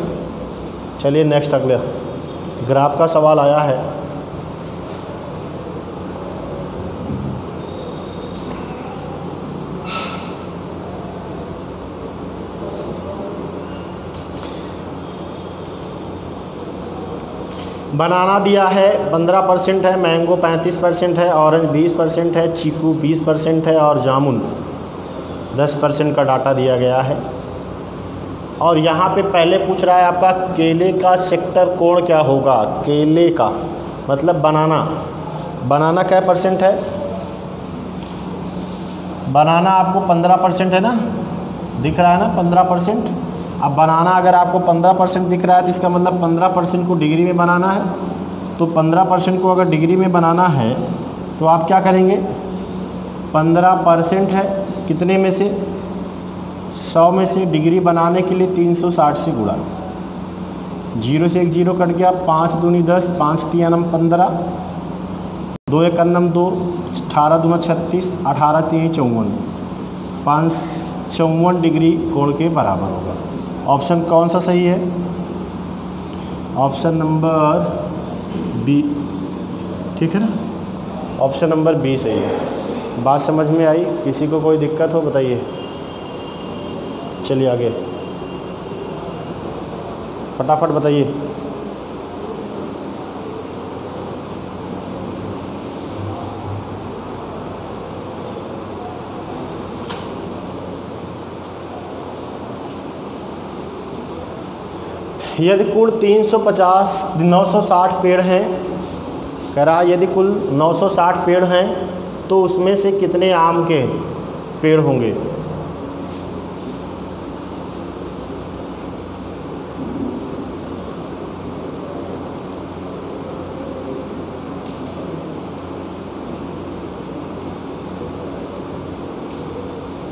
चलिए नेक्स्ट अगला ग्राफ का सवाल आया है। बनाना दिया है 15% है, मैंगो 35% है, ऑरेंज 20% है, चीकू 20% है और जामुन 10% का डाटा दिया गया है। और यहाँ पे पहले पूछ रहा है आपका केले का सेक्टर कोण क्या होगा। केले का मतलब बनाना, बनाना क्या % है, बनाना आपको 15% है ना, दिख रहा है ना 15%। अब बनाना अगर आपको 15% दिख रहा है तो इसका मतलब 15% को डिग्री में बनाना है। तो 15% को अगर डिग्री में बनाना है तो आप क्या करेंगे, 15% है कितने में से, 100 में से, डिग्री बनाने के लिए 360 से गुणा, 0 से 1 0 कट गया, 5 दूनी 10, 5 3 15, 2 1 2, 18 दूना 36, 18 3 54, 554 डिग्री कोण के बराबर होगा। ऑप्शन कौन सा सही है, ऑप्शन नंबर बी, ठीक है ना, ऑप्शन नंबर बी सही है। बात समझ में आई, किसी को कोई दिक्कत हो बताइए। चलिए आगे फटाफट बताइए। यदि कुल 960 पेड़ हैं, कह रहा है यदि कुल 960 पेड़ हैं तो उसमें से कितने आम के पेड़ होंगे।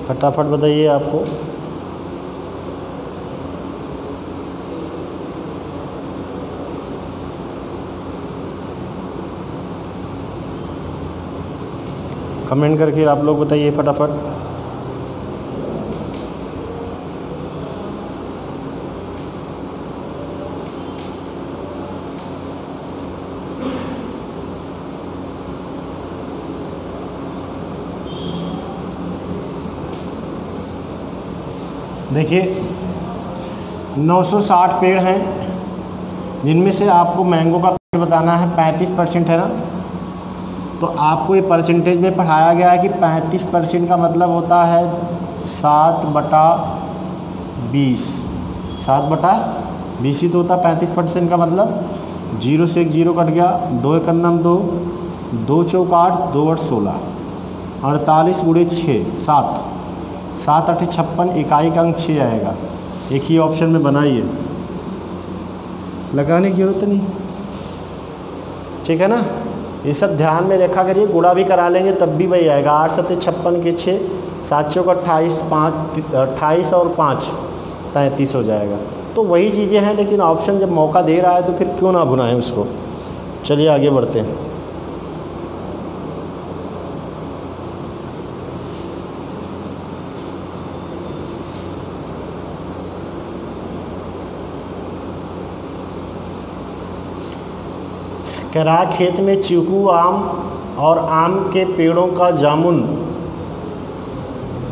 फटाफट बताइए आपको। कमेंट करके आप लोग बताइए फटाफट। देखिए 960 पेड़ हैं जिनमें से आपको मैंगो का पेड़ बताना है, 35% है ना। तो आपको ये परसेंटेज में पढ़ाया गया है कि 35% का मतलब होता है 7/20, 7/20 ही तो होता है 35% का मतलब। 0 से 1 0 कट गया, 2 1 2, 2 चौक 8, 2 8 16, 48 गुणे 6 7, 7 8 56, इकाई का अंक 6 आएगा। एक ही ऑप्शन में बनाइए, लगाने की जरूरत नहीं, ठीक है ना। ये सब ध्यान में रखा करिए, गुणा भी करा लेंगे तब भी वही आएगा। 8 7 56 के 6, 7 चौक 28, 5 28 और 5 33 हो जाएगा। तो वही चीज़ें हैं, लेकिन ऑप्शन जब मौका दे रहा है तो फिर क्यों ना भुनाएं उसको। चलिए आगे बढ़ते हैं। कह रहा खेत में चीकू, आम और आम के पेड़ों का जामुन,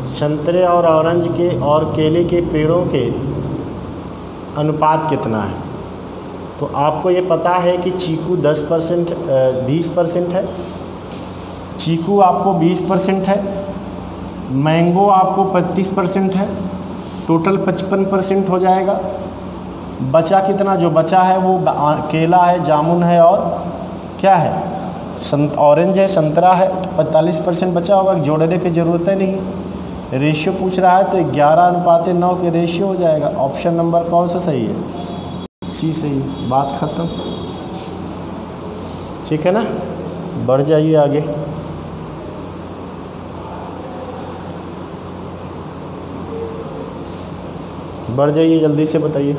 संतरे और ऑरेंज के और केले के पेड़ों के अनुपात कितना है। तो आपको ये पता है कि चीकू 20% है, चीकू आपको 20% है, मैंगो आपको 35% है टोटल 55% हो जाएगा। बचा कितना, जो बचा है वो केला है, जामुन है और क्या है, ऑरेंज है, संतरा है, तो 45% बचा होगा। जोड़ने की ज़रूरत है नहीं, रेशियो पूछ रहा है तो 11:9 के रेशियो हो जाएगा। ऑप्शन नंबर कौन सा सही है, सी सही है। बात ख़त्म, ठीक है ना। बढ़ जाइए आगे। बढ़ जाइए, जल्दी से बताइए।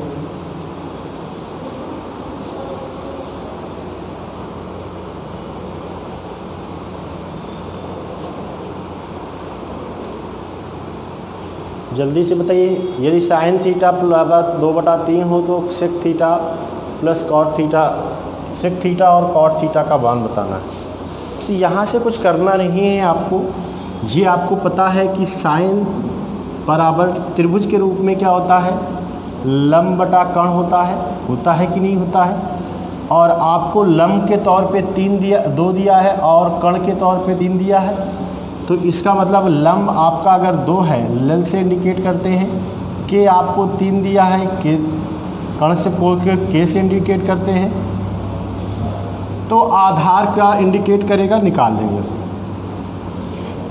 जल्दी से बताइए। यदि साइन थीटा अगर 2/3 हो तो sec theta plus cot theta, sec theta और कॉट थीटा का मान बताना है। तो यहाँ से कुछ करना नहीं है आपको, ये आपको पता है कि साइन बराबर त्रिभुज के रूप में क्या होता है, लंब बटा कर्ण होता है कि नहीं होता है। और आपको लंब के तौर पे 2 दिया है और कर्ण के तौर पे 3 दिया है। तो इसका मतलब लंब आपका अगर 2 है, ल से इंडिकेट करते हैं, के आपको 3 दिया है, के कर्ण से के से इंडिकेट करते हैं, तो आधार का इंडिकेट करेगा, निकाल लेंगे।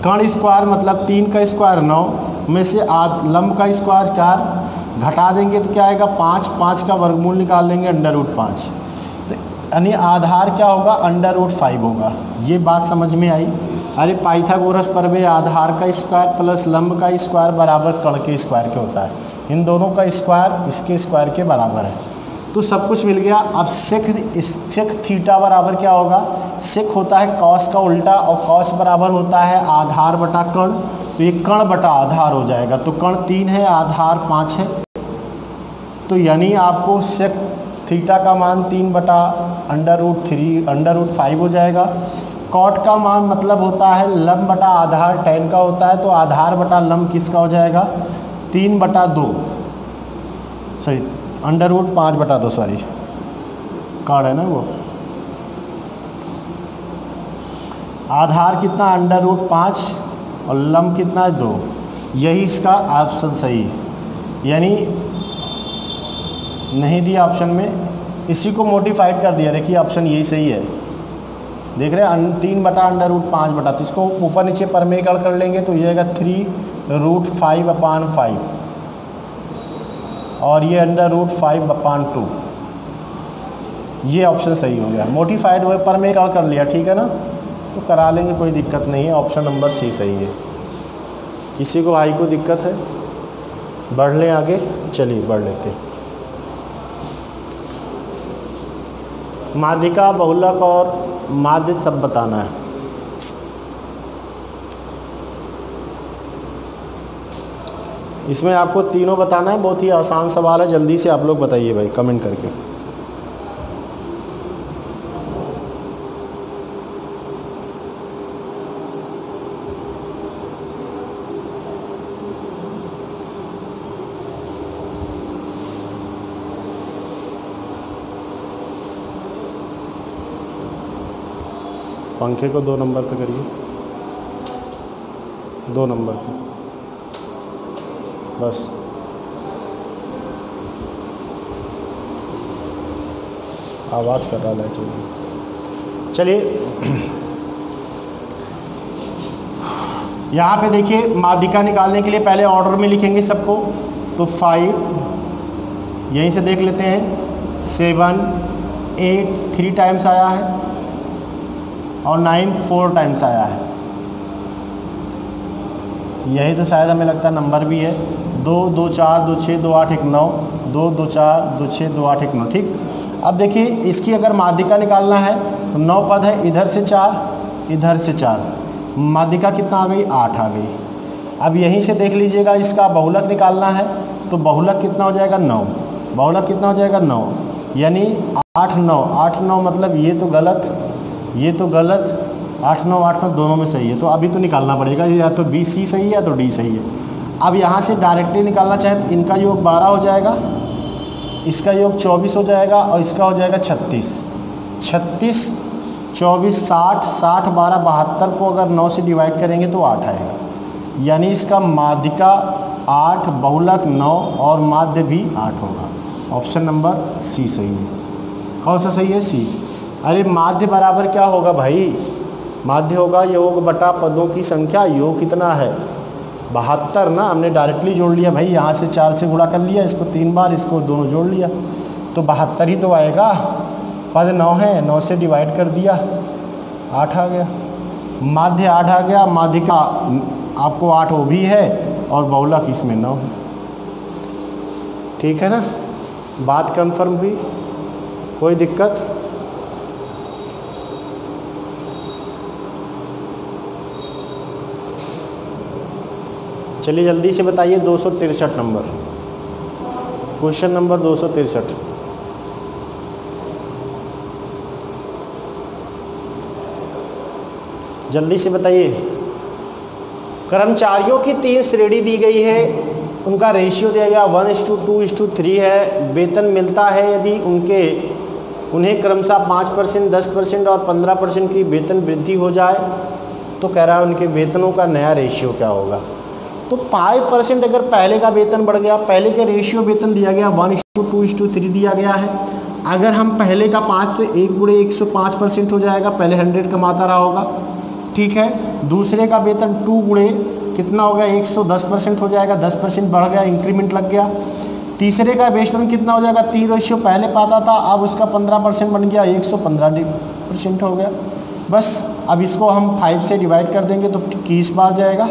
कर्ण स्क्वायर मतलब 3 का स्क्वायर 9 में से लंब का स्क्वायर 4 घटा देंगे तो क्या आएगा 5, 5 का वर्गमूल निकाल लेंगे √5। तो यानी आधार क्या होगा, √5 होगा। ये बात समझ में आई। अरे पाइथागोरस प्रमेय आधार का स्क्वायर प्लस लंब का स्क्वायर बराबर कर्ण के स्क्वायर के होता है। इन दोनों का स्क्वायर इसके स्क्वायर के बराबर है। तो सब कुछ मिल गया। अब सेक थीटा बराबर क्या होगा, सेक होता है कॉस का उल्टा और कॉस बराबर होता है आधार बटा कर्ण। तो ये कर्ण बटा आधार हो जाएगा। तो कर्ण 3 है, आधार 5 है। तो यानी आपको सेक थीटा का मान 3/√5 हो जाएगा। कॉट का मान मतलब होता है लंब बटा आधार tan का होता है। तो आधार बटा लंब किसका हो जाएगा, 3/2 सॉरी √5/2 सॉरी कार्ड है ना वो। आधार कितना √5 और लंब कितना है 2। यही इसका ऑप्शन सही है। यानी नहीं दिया ऑप्शन में, इसी को मोडिफाइड कर दिया। देखिए ऑप्शन यही सही है, देख रहे हैं 3/√5/, तो इसको ऊपर नीचे परमेयकरण कर लेंगे तो ये आएगा 3√5/5 और ये √5/2। ये ऑप्शन सही हो गया। मोडिफाइड हुए परमेयकरण कर लिया, ठीक है ना, तो करा लेंगे, कोई दिक्कत नहीं है। ऑप्शन नंबर सी सही है। किसी को आई को दिक्कत है, बढ़ लें आगे, चलिए बढ़ लेते हैं। माध्यिका, बहुलक और माध्य सब बताना है। इसमें आपको तीनों बताना है। बहुत ही आसान सवाल है, जल्दी से आप लोग बताइए भाई कमेंट करके। पंखे को 2 नंबर पे करिए, 2 नंबर पे बस। आवाज़ कर रहा है। चलिए यहाँ पे देखिए, माध्यिका निकालने के लिए पहले ऑर्डर में लिखेंगे सबको। तो 5 यहीं से देख लेते हैं, 7 8 3 टाइम्स आया है और 9 4 टाइम्स आया है। यही तो शायद हमें लगता है नंबर भी है। 2 2 4 2 6 2 8 1 9 2 2 4 2 6 2 8 1 9। ठीक, अब देखिए इसकी अगर माध्यिका निकालना है तो 9 पद है, इधर से 4 इधर से 4, माध्यिका कितना आ गई 8 आ गई। अब यहीं से देख लीजिएगा, इसका बहुलक निकालना है तो बहुलक कितना हो जाएगा 9, बहुलक कितना हो जाएगा 9, यानी 8 9 8 9 मतलब ये तो गलत, ये तो गलत, 8 9 8 9 दोनों में सही है। तो अभी तो निकालना पड़ेगा, या तो बी सी सही है या तो डी सही है। अब यहाँ से डायरेक्टली निकालना चाहे तो इनका योग 12 हो जाएगा, इसका योग 24 हो जाएगा और इसका हो जाएगा 36 36 24 60 60 12 72 को अगर 9 से डिवाइड करेंगे तो 8 आएगा। यानी इसका माध्यिका 8, बहुलक 9 और माध्य भी 8 होगा। ऑप्शन नंबर सी सही है। कौन सा सही है? सी। अरे माध्य बराबर क्या होगा भाई? माध्य होगा योग बटा पदों की संख्या। योग कितना है? 72 ना। हमने डायरेक्टली जोड़ लिया भाई, यहाँ से 4 से गुणा कर लिया, इसको 3 बार, इसको दोनों जोड़ लिया तो 72 ही तो आएगा। पद 9 है, 9 से डिवाइड कर दिया, 8 आ गया। माध्य 8 आ गया। माध्य का आपको 8 वो भी है और बहुलक इसमें 9 है। ठीक है ना? बात कंफर्म हुई? कोई दिक्कत? चलिए जल्दी से बताइए 263 नंबर, क्वेश्चन नंबर 263। जल्दी से बताइए। कर्मचारियों की 3 श्रेणी दी गई है, उनका रेशियो दिया गया 1:2:3 है। वेतन मिलता है यदि उन्हें क्रमशः 5%, 10% और 15% की वेतन वृद्धि हो जाए तो कह रहा है उनके वेतनों का नया रेशियो क्या होगा। तो 5% अगर पहले का वेतन बढ़ गया, पहले के रेशियो वेतन दिया गया 1:2:3 दिया गया है। अगर हम पहले का 5 तो 1 × 105% हो जाएगा, पहले 100 कमाता रहा होगा। ठीक है। दूसरे का वेतन 2 × कितना हो गया 110% हो जाएगा, 10% बढ़ गया, इंक्रीमेंट लग गया। तीसरे का वेतन कितना हो जाएगा 3 रेशियो पहले पाता था, अब उसका 15% बन गया, 115% हो गया। बस अब इसको हम 5 से डिवाइड कर देंगे तो 21 बार जाएगा।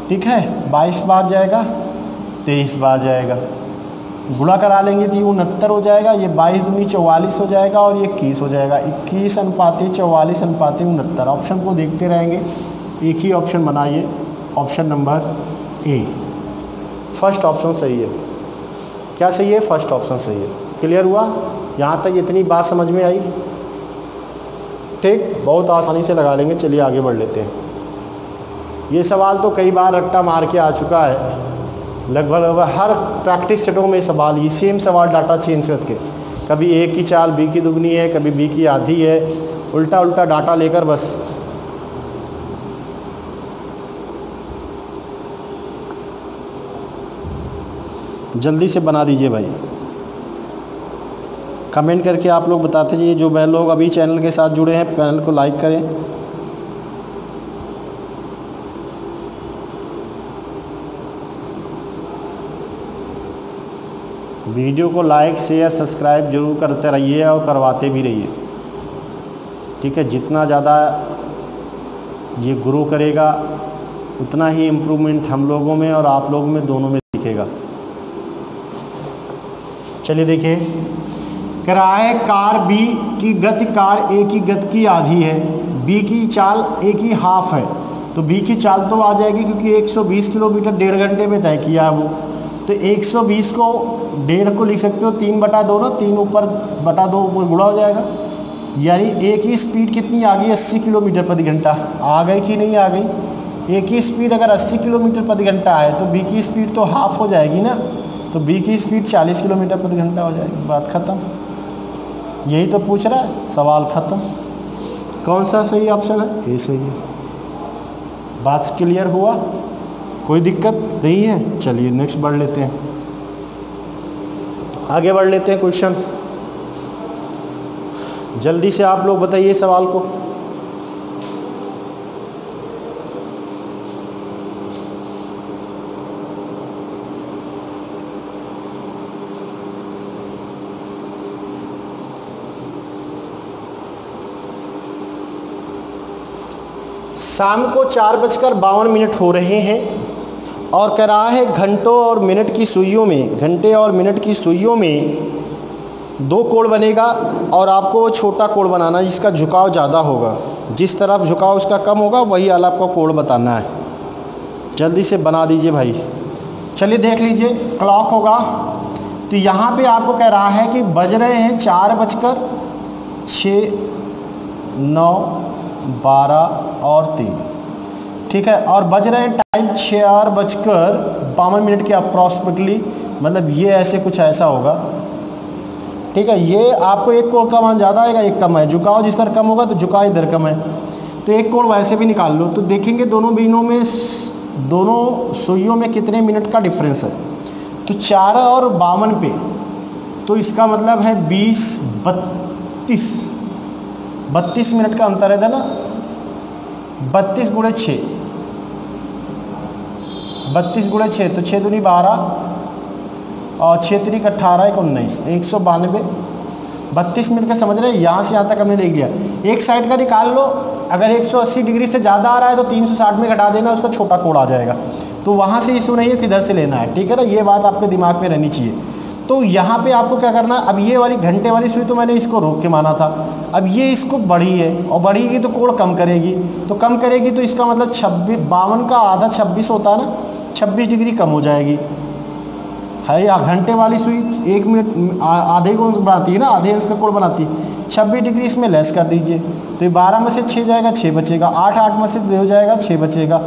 ठीक है। 22 बार जाएगा, 23 बार जाएगा, गुणा करा लेंगे तो ये 69 हो जाएगा, ये 22 दूनी 44 हो जाएगा और ये 21 हो जाएगा। 21:44:69। ऑप्शन को देखते रहेंगे, एक ही ऑप्शन बनाइए, option number A. First option सही है। क्या सही है? फर्स्ट ऑप्शन सही है। क्लियर हुआ? यहाँ तक इतनी बात समझ में आई? ठीक, बहुत आसानी से लगा लेंगे। चलिए आगे बढ़ लेते हैं। ये सवाल तो कई बार रट्टा मार के आ चुका है, लगभग हर प्रैक्टिस सेटों में सवाल, ये सेम सवाल डाटा चेंज करके, कभी ए की चाल बी की दुगनी है, कभी बी की आधी है, उल्टा उल्टा डाटा लेकर बस। जल्दी से बना दीजिए भाई, कमेंट करके आप लोग बताते जाइए। जो वह लोग अभी चैनल के साथ जुड़े हैं, चैनल को लाइक करें। वीडियो को लाइक शेयर सब्सक्राइब जरूर करते रहिए और करवाते भी रहिए। ठीक है। जितना ज़्यादा ये ग्रो करेगा उतना ही इम्प्रूवमेंट हम लोगों में और आप लोगों में दोनों में दिखेगा। चलिए देखिए, कह रहा है कार बी की गति कार ए की गति की आधी है, बी की चाल ए की हाफ है, तो बी की चाल तो आ जाएगी क्योंकि 120 किलोमीटर 1.5 घंटे में तय किया है वो। तो 120 को 1.5 को लिख सकते हो 3/2 ना, 3 ऊपर बटा 2 ऊपर गुणा हो जाएगा। यानी ए की स्पीड कितनी आ गई? 80 किलोमीटर प्रति घंटा। आ गई कि नहीं आ गई? ए की स्पीड अगर 80 किलोमीटर प्रति घंटा है तो बी की स्पीड तो हाफ हो जाएगी ना, तो बी की स्पीड 40 किलोमीटर प्रति घंटा हो जाएगी। बात ख़त्म। यही तो पूछ रहा है, सवाल ख़त्म। कौन सा सही ऑप्शन है? ए सही है। बात क्लियर हुआ? कोई दिक्कत नहीं है? चलिए नेक्स्ट बढ़ लेते हैं, आगे बढ़ लेते हैं क्वेश्चन। जल्दी से आप लोग बताइए सवाल को। शाम को 4:52 हो रहे हैं और कह रहा है घंटों और मिनट की सुइयों में, घंटे और मिनट की सुइयों में 2 कोण बनेगा और आपको वो छोटा कोण बनाना है जिसका झुकाव ज़्यादा होगा। जिस तरफ झुकाव उसका कम होगा वही वाला आपको कोण बताना है। जल्दी से बना दीजिए भाई। चलिए देख लीजिए, क्लॉक होगा तो यहाँ पे आपको कह रहा है कि बज रहे हैं 4:06, 9, 12 और 3। ठीक है। और बज रहे हैं टाइम 4:52 के अप्रॉक्सीमेटली, मतलब ये ऐसे कुछ ऐसा होगा। ठीक है। ये आपको एक कोण का मान ज़्यादा आएगा, एक कम है। झुकाव जिस तरह कम होगा तो झुकाव इधर कम है, तो एक कोण वैसे भी निकाल लो। तो देखेंगे दोनों बीनों में दोनों सुइयों में कितने मिनट का डिफरेंस है? तो 4 और 52 पे, तो इसका मतलब है 20 32 मिनट का अंतर है ना। 32 गुणे 6, 32 गुणे 6, तो 6 दूनी 12 और 6 3 18 1 19, 192। 32 मिनट का समझ रहे हैं, यहाँ से यहाँ तक हमने लिख लिया। एक साइड का निकाल लो, अगर 180 डिग्री से ज़्यादा आ रहा है तो 360 में घटा देना, उसका छोटा कोण आ जाएगा। तो वहाँ से इशू नहीं है किधर से लेना है, ठीक है ना, ये बात आपके दिमाग में रहनी चाहिए। तो यहाँ पे आपको क्या करना है, अब ये वाली घंटे वाली सुई तो मैंने इसको रोक के माना था, अब ये इसको बढ़ी है और बढ़ेगी तो कोण कम करेगी, तो कम करेगी तो इसका मतलब 52 का आधा 26 होता है ना, 26 डिग्री कम हो जाएगी है। या घंटे वाली सुई 1 मिनट आधे कोण बनाती है ना, आधे इसका कोण बनाती है, 26 डिग्री इसमें लेस कर दीजिए, तो ये 12 में से 6 जाएगा, 6 बचेगा, 8 में से 2 जाएगा, 6 बचेगा,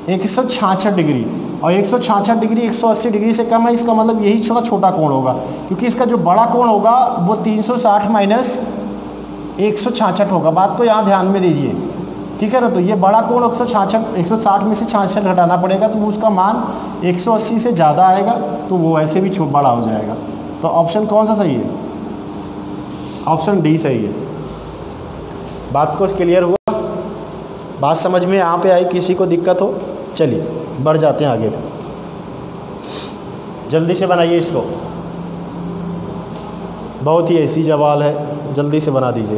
166 डिग्री। और 166 डिग्री 180 डिग्री से कम है, इसका मतलब यही छोटा कोण होगा, क्योंकि इसका जो बड़ा कोण होगा वो 360 माइनस 166 होगा। बात को यहाँ ध्यान में दीजिए, ठीक है ना। तो ये बड़ा कोण 160 में से 66 घटाना पड़ेगा, तो उसका मान 180 से ज़्यादा आएगा, तो वो ऐसे भी बड़ा हो जाएगा। तो ऑप्शन कौन सा सही है? ऑप्शन डी सही है। बात को क्लियर हुआ? बात समझ में यहाँ पे आई? किसी को दिक्कत हो? चलिए बढ़ जाते हैं आगे, जल्दी से बनाइए इसको, बहुत ही ऐसी सवाल है, जल्दी से बना दीजिए।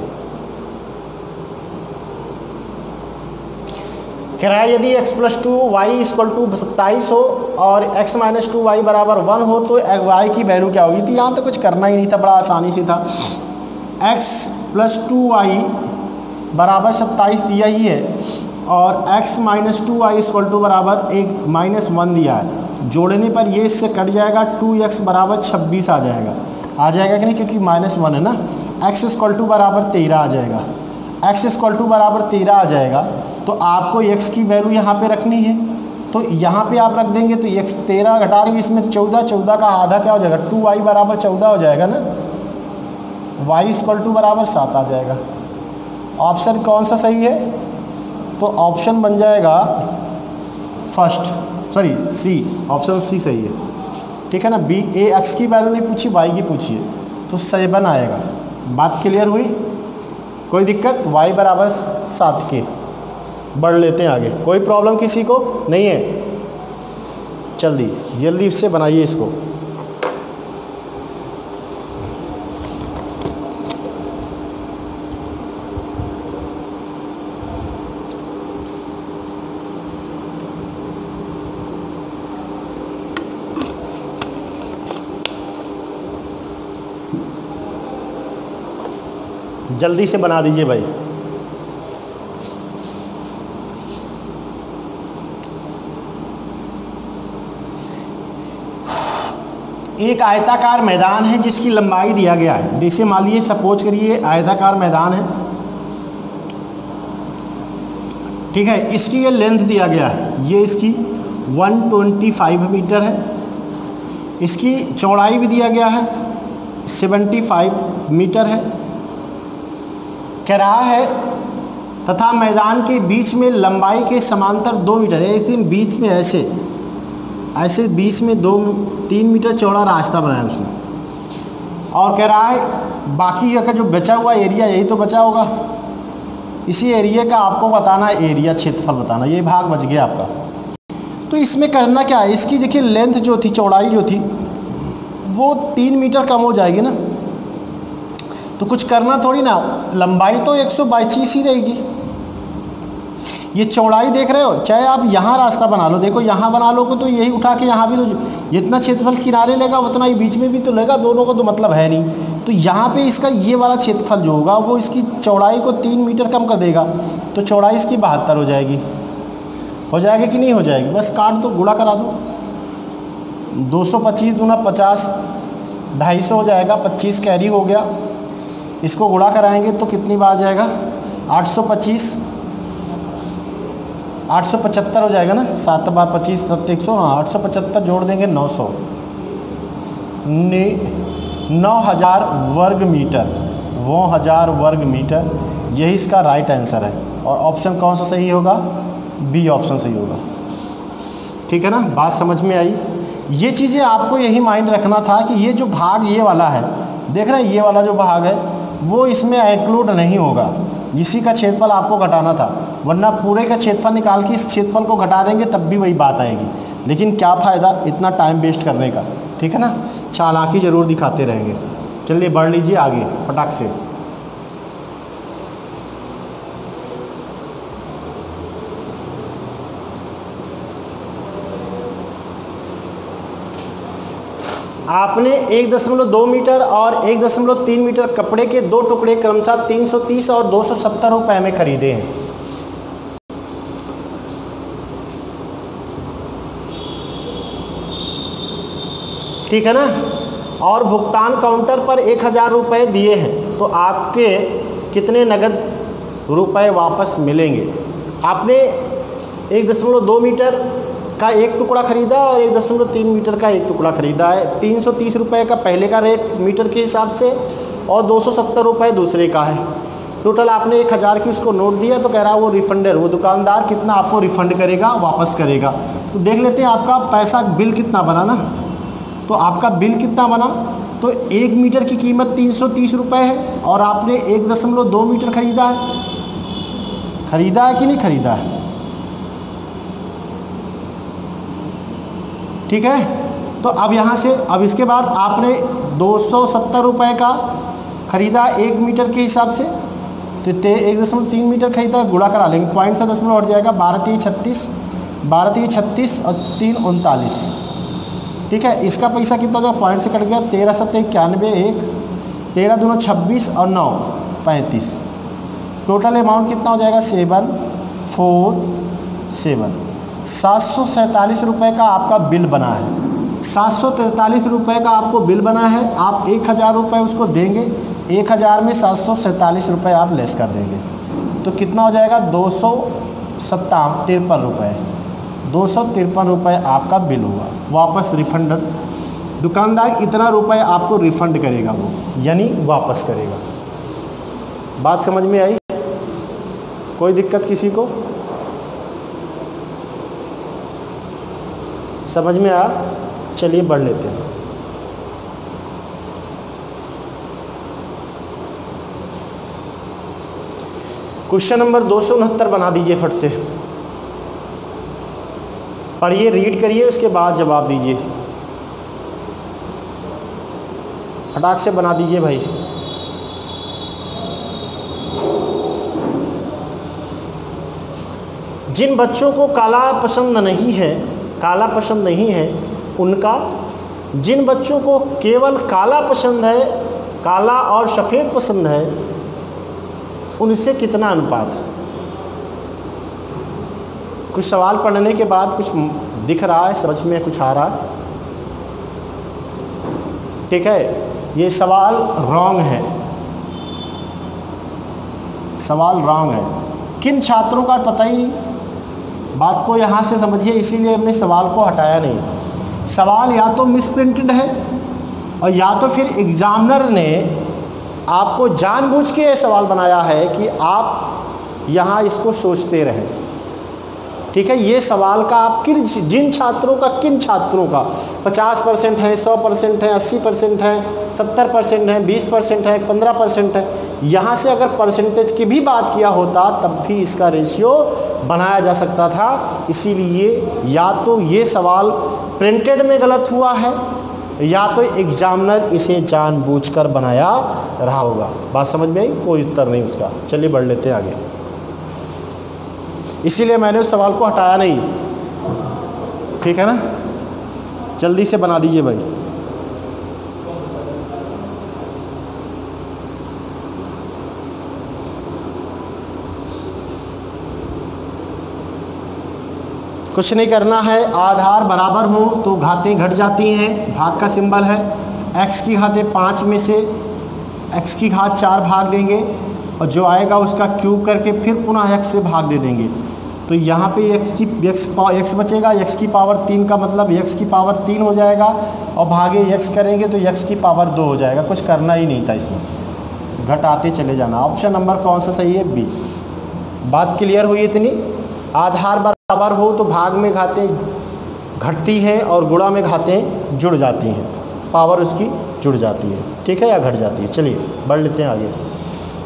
कह रहा है यदि x + 2y = 27 हो और x - 2y = 1 हो तो y की वैल्यू क्या होगी? तो यहाँ तो कुछ करना ही नहीं था, बड़ा आसानी से था। x + 2y = 27 दिया ही है और x - 2y = -1 दिया है, जोड़ने पर ये इससे कट जाएगा, 2x = 26 आ जाएगा कि नहीं, क्योंकि -1 है ना। x = 13 आ जाएगा, x = 13 आ जाएगा, तो आपको x की वैल्यू यहाँ पे रखनी है, तो यहाँ पे आप रख देंगे, तो x 13 घटा देंगे, इसमें 14 का आधा क्या हो जाएगा, 2y = 14 हो जाएगा ना, y = 7 आ जाएगा। ऑप्शन कौन सा सही है? तो ऑप्शन बन जाएगा सी, ऑप्शन सी सही है, ठीक है ना। बी ए x की वैल्यू नहीं पूछी, y की पूछी है, तो 7 आएगा। बात क्लियर हुई? कोई दिक्कत? y = 7 के बढ़ लेते हैं आगे, कोई प्रॉब्लम किसी को नहीं है? जल्दी से बनाइए इसको। जल्दी से बना दीजिए भाई। एक आयताकार मैदान है जिसकी लंबाई दिया गया है, जैसे मान लीजिए सपोज करिए आयताकार मैदान है, ठीक है, इसकी ये लेंथ दिया गया है, ये इसकी 125 मीटर है, इसकी चौड़ाई भी दिया गया है 75 मीटर है। कह रहा है तथा मैदान के बीच में लंबाई के समांतर 2 मीटर है, इसी बीच में ऐसे बीच में 3 मीटर चौड़ा रास्ता बनाया उसने। और कह रहा है बाकी का जो बचा हुआ एरिया, यही तो बचा होगा, इसी एरिया का आपको बताना है, एरिया क्षेत्रफल बताना, ये भाग बच गया आपका। तो इसमें करना क्या है, इसकी देखिए लेंथ जो थी, चौड़ाई जो थी वो 3 मीटर कम हो जाएगी ना, तो कुछ करना थोड़ी ना, लंबाई तो 122 ही रहेगी। ये चौड़ाई देख रहे हो, चाहे आप यहाँ रास्ता बना लो, देखो यहाँ बना लो तो यही उठा के यहाँ भी तो जितना क्षेत्रफल किनारे लेगा उतना ही बीच में भी तो लेगा, दोनों को तो मतलब है नहीं। तो यहाँ पे इसका ये वाला क्षेत्रफल जो होगा वो इसकी चौड़ाई को 3 मीटर कम कर देगा, तो चौड़ाई इसकी 72 हो जाएगी कि नहीं हो जाएगी? बस काट दो, गुणा करा दो, 225 दूना 50, 250 हो जाएगा, 25 कैरी हो गया, इसको गुणा कराएंगे तो कितनी बार आ जाएगा, 875 हो जाएगा ना, 7 बार 25 7 100, हाँ 875 जोड़ देंगे 900, 9000 वर्ग मीटर, 9000 वर्ग मीटर, यही इसका राइट आंसर है। और ऑप्शन कौन सा सही होगा? बी ऑप्शन सही होगा। ठीक है ना, बात समझ में आई। ये चीज़ें आपको यही माइंड रखना था कि ये जो भाग ये वाला है, देख रहे हैं ये वाला जो भाग है वो इसमें इंक्लूड नहीं होगा, इसी का क्षेत्रफल आपको घटाना था, वरना पूरे का क्षेत्रफल निकाल के इस क्षेत्रफल को घटा देंगे तब भी वही बात आएगी। लेकिन क्या फ़ायदा इतना टाइम वेस्ट करने का। ठीक है ना, चालाकी ज़रूर दिखाते रहेंगे। चलिए बढ़ लीजिए आगे फटाक से। आपने 1.2 मीटर और 1.3 मीटर कपड़े के 2 टुकड़े क्रमशः 330 और 270 रुपए में खरीदे हैं। ठीक है ना, और भुगतान काउंटर पर 1000 रुपये दिए हैं, तो आपके कितने नगद रुपए वापस मिलेंगे। आपने 1.2 मीटर का एक टुकड़ा खरीदा और 1.3 मीटर का एक टुकड़ा खरीदा है। 330 रुपये का पहले का रेट मीटर के हिसाब से और 270 रुपये दूसरे का है। टोटल आपने 1000 की उसको नोट दिया, तो कह रहा है वो रिफंडर, वो दुकानदार कितना आपको रिफ़ंड करेगा, वापस करेगा। तो देख लेते हैं आपका पैसा बिल कितना बना ना। तो आपका बिल कितना बना, तो 1 मीटर की कीमत 330 रुपये है और आपने 1.2 मीटर खरीदा है। खरीदा है कि नहीं खरीदा है? ठीक है, तो अब यहाँ से अब इसके बाद आपने 270 रुपये का ख़रीदा 1 मीटर के हिसाब से, तो 1.3 मीटर खरीदा, गुणा करा लेंगे, पॉइंट से दशमलव हट जाएगा, 12×3 36 और 3 39। ठीक है, इसका पैसा कितना हो जाएगा, पॉइंट से कट गया, 13×7 91, 1 13 दूना 26 और 9 35। टोटल अमाउंट कितना हो जाएगा 747। 747 रुपये का आपका बिल बना है। 743 रुपये का आपको बिल बना है। आप 1000 रुपये उसको देंगे, 1000 में 747 रुपये आप लेस कर देंगे, तो कितना हो जाएगा 253 रुपये। 253 रुपये आपका बिल हुआ, वापस रिफंड। दुकानदार इतना रुपये आपको रिफ़ंड करेगा, वो यानी वापस करेगा। बात समझ में आई? कोई दिक्कत किसी को? समझ में आया? चलिए बढ़ लेते हैं। क्वेश्चन नंबर 269 बना दीजिए फट से। पढ़िए, रीड करिए, उसके बाद जवाब दीजिए। फटाक से बना दीजिए भाई। जिन बच्चों को काला पसंद नहीं है उनका, जिन बच्चों को केवल काला पसंद है, काला और सफ़ेद पसंद है, उनसे कितना अनुपात है। कुछ सवाल पढ़ने के बाद कुछ दिख रहा है, समझ में कुछ आ रहा है। ठीक है, ये सवाल रॉन्ग है, सवाल रॉन्ग है। किन छात्रों का पता ही नहीं, बात को यहाँ से समझिए, इसीलिए हमने सवाल को हटाया नहीं। सवाल या तो मिसप्रिंटेड है और या तो फिर एग्जामिनर ने आपको जानबूझ के ये सवाल बनाया है कि आप यहाँ इसको सोचते रहें। ठीक है, ये सवाल का आप जिन छात्रों का, किन छात्रों का 50% है, 100% है, 80% है, 70% है, 20% है, 15% है, यहाँ से अगर परसेंटेज की भी बात किया होता तब भी इसका रेशियो बनाया जा सकता था। इसीलिए या तो ये सवाल प्रिंटेड में गलत हुआ है या तो एग्जामिनर इसे जानबूझकर बनाया रहा होगा। बात समझ में आई? कोई उत्तर नहीं उसका। चलिए बढ़ लेते हैं आगे। इसीलिए मैंने उस सवाल को हटाया नहीं। ठीक है ना, जल्दी से बना दीजिए भाई। कुछ नहीं करना है, आधार बराबर हो तो घातें घट जाती हैं, भाग का सिंबल है। x की घातें 5 में से x की घात 4 भाग देंगे और जो आएगा उसका क्यूब करके फिर पुनः x से भाग दे देंगे। तो यहाँ पे x बचेगा, x की पावर 3 का मतलब x की पावर 3 हो जाएगा और भागे x करेंगे तो x की पावर 2 हो जाएगा। कुछ करना ही नहीं था इसमें, घटाते चले जाना। ऑप्शन नंबर कौन सा सही है? बी। बात क्लियर हुई इतनी? आधार बराबर हो तो भाग में घातें घटती हैं और गुणा में घातें जुड़ जाती हैं, पावर उसकी जुड़ जाती है, ठीक है, या घट जाती है। चलिए बढ़ लेते हैं आगे,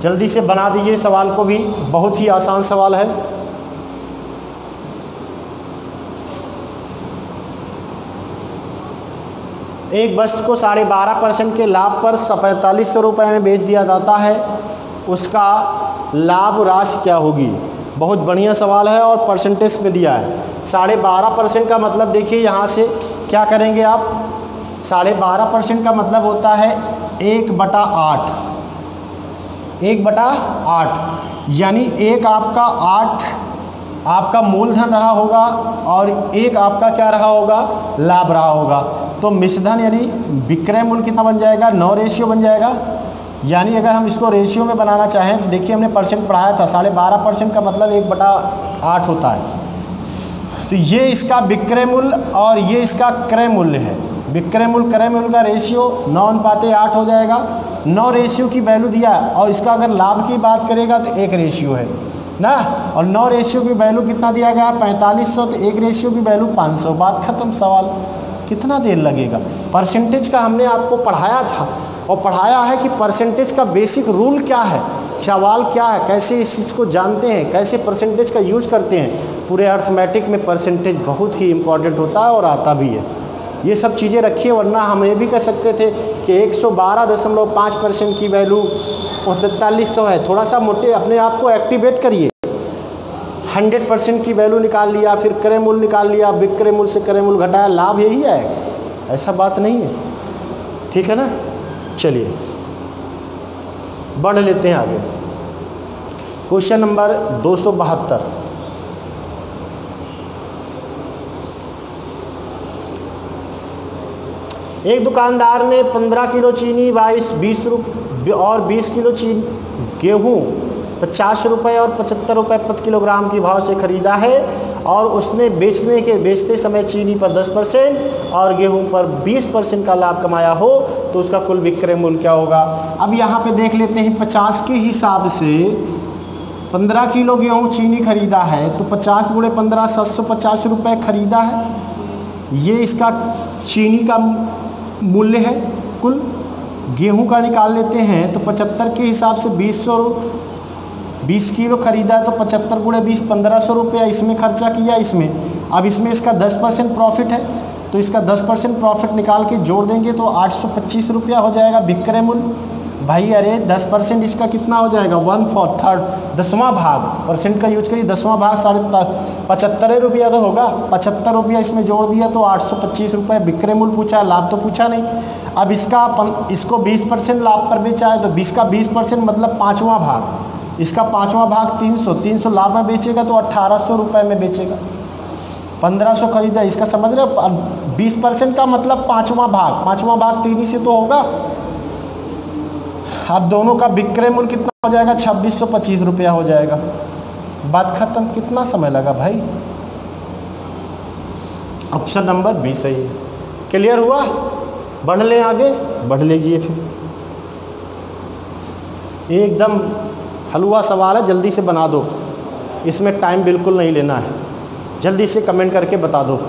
जल्दी से बना दीजिए सवाल को भी, बहुत ही आसान सवाल है। एक वस्तु को 12.5% के लाभ पर 4500 रुपये में बेच दिया जाता है, उसका लाभ राशि क्या होगी? बहुत बढ़िया सवाल है और परसेंटेज में दिया है। 12.5% का मतलब देखिए यहाँ से क्या करेंगे आप, 12.5% का मतलब होता है 1/8, 1/8 यानी एक आपका 8 आपका मूलधन रहा होगा और एक आपका क्या रहा होगा, लाभ रहा होगा। तो मिश्रधन यानी विक्रय मूल्य कितना बन जाएगा, 9 रेशियो बन जाएगा। यानी अगर हम इसको रेशियो में बनाना चाहें तो देखिए हमने परसेंट पढ़ाया था, 12.5% का मतलब 1/8 होता है। तो ये इसका विक्रय मूल्य और ये इसका क्रय मूल्य है। विक्रय मूल्य क्रय मूल्य का रेशियो 9:8 हो जाएगा। 9 रेशियो की वैल्यू दिया है और इसका अगर लाभ की बात करेगा तो 1 रेशियो है ना, और 9 रेशियो की वैल्यू कितना दिया गया है, 4500, तो 1 रेशियो की वैल्यू 500। बात खत्म, सवाल कितना देर लगेगा। परसेंटेज का हमने आपको पढ़ाया था और पढ़ाया है कि परसेंटेज का बेसिक रूल क्या है, सवाल क्या है, कैसे इस चीज़ को जानते हैं, कैसे परसेंटेज का यूज़ करते हैं। पूरे अर्थमेटिक में परसेंटेज बहुत ही इम्पॉर्टेंट होता है और आता भी है। ये सब चीज़ें रखिए, वरना हम ये भी कह सकते थे कि 112.5% की वैल्यू 4300 है। थोड़ा सा मोटे अपने आप को एक्टिवेट करिए। 100% की वैल्यू निकाल लिया, फिर क्रय मूल्य निकाल लिया, विक्रय मूल्य से क्रय मूल्य घटाया, लाभ यही है, ऐसा बात नहीं है, ठीक है ना। चलिए बढ़ लेते हैं आगे। Question number 272। एक दुकानदार ने 15 किलो चीनी 20 रुपये और 20 किलो गेहूँ 50 रुपये और 75 रुपये प्रति किलोग्राम के भाव से खरीदा है और उसने बेचते समय चीनी पर 10% और गेहूं पर 20% का लाभ कमाया हो तो उसका कुल विक्रय मूल्य क्या होगा। अब यहाँ पे देख लेते हैं 50 के हिसाब से 15 किलो गेहूं चीनी खरीदा है तो 50 × 15 750 रुपये खरीदा है, ये इसका चीनी का मूल्य है। कुल गेहूं का निकाल लेते हैं तो 75 के हिसाब से 20 किलो खरीदा है तो 75 × 20 1500 रुपया इसमें खर्चा किया इसमें। अब इसमें इसका 10% प्रॉफिट है तो इसका 10% प्रॉफिट निकाल के जोड़ देंगे तो 825 रुपया हो जाएगा विक्रय मूल्य। भाई अरे 10% इसका कितना हो जाएगा, 1/4 10वां भाग, परसेंट का यूज करिए, 10वां भाग 75 रुपया तो होगा। 75 रुपया इसमें जोड़ दिया तो 825 रुपये विक्रय मूल्य पूछा है, लाभ तो पूछा नहीं। अब इसको 20% लाभ पर बेचा है तो 20 का 20% मतलब 5वां भाग, इसका 5वां भाग 300 लाभ में बेचेगा तो 1800 रुपये में बेचेगा। 1500 खरीदा, इसका समझ रहे हो, 20% का मतलब 5वां भाग 3 ही से तो होगा। अब दोनों का विक्रय मूल्य कितना हो जाएगा, 2625 रुपया हो जाएगा। बात खत्म। कितना समय लगा भाई, ऑप्शन नंबर बी सही है। क्लियर हुआ, बढ़ लें आगे, बढ़ लीजिए फिर। एकदम हलवा सवाल है, जल्दी से बना दो, इसमें टाइम बिल्कुल नहीं लेना है, जल्दी से कमेंट करके बता दो।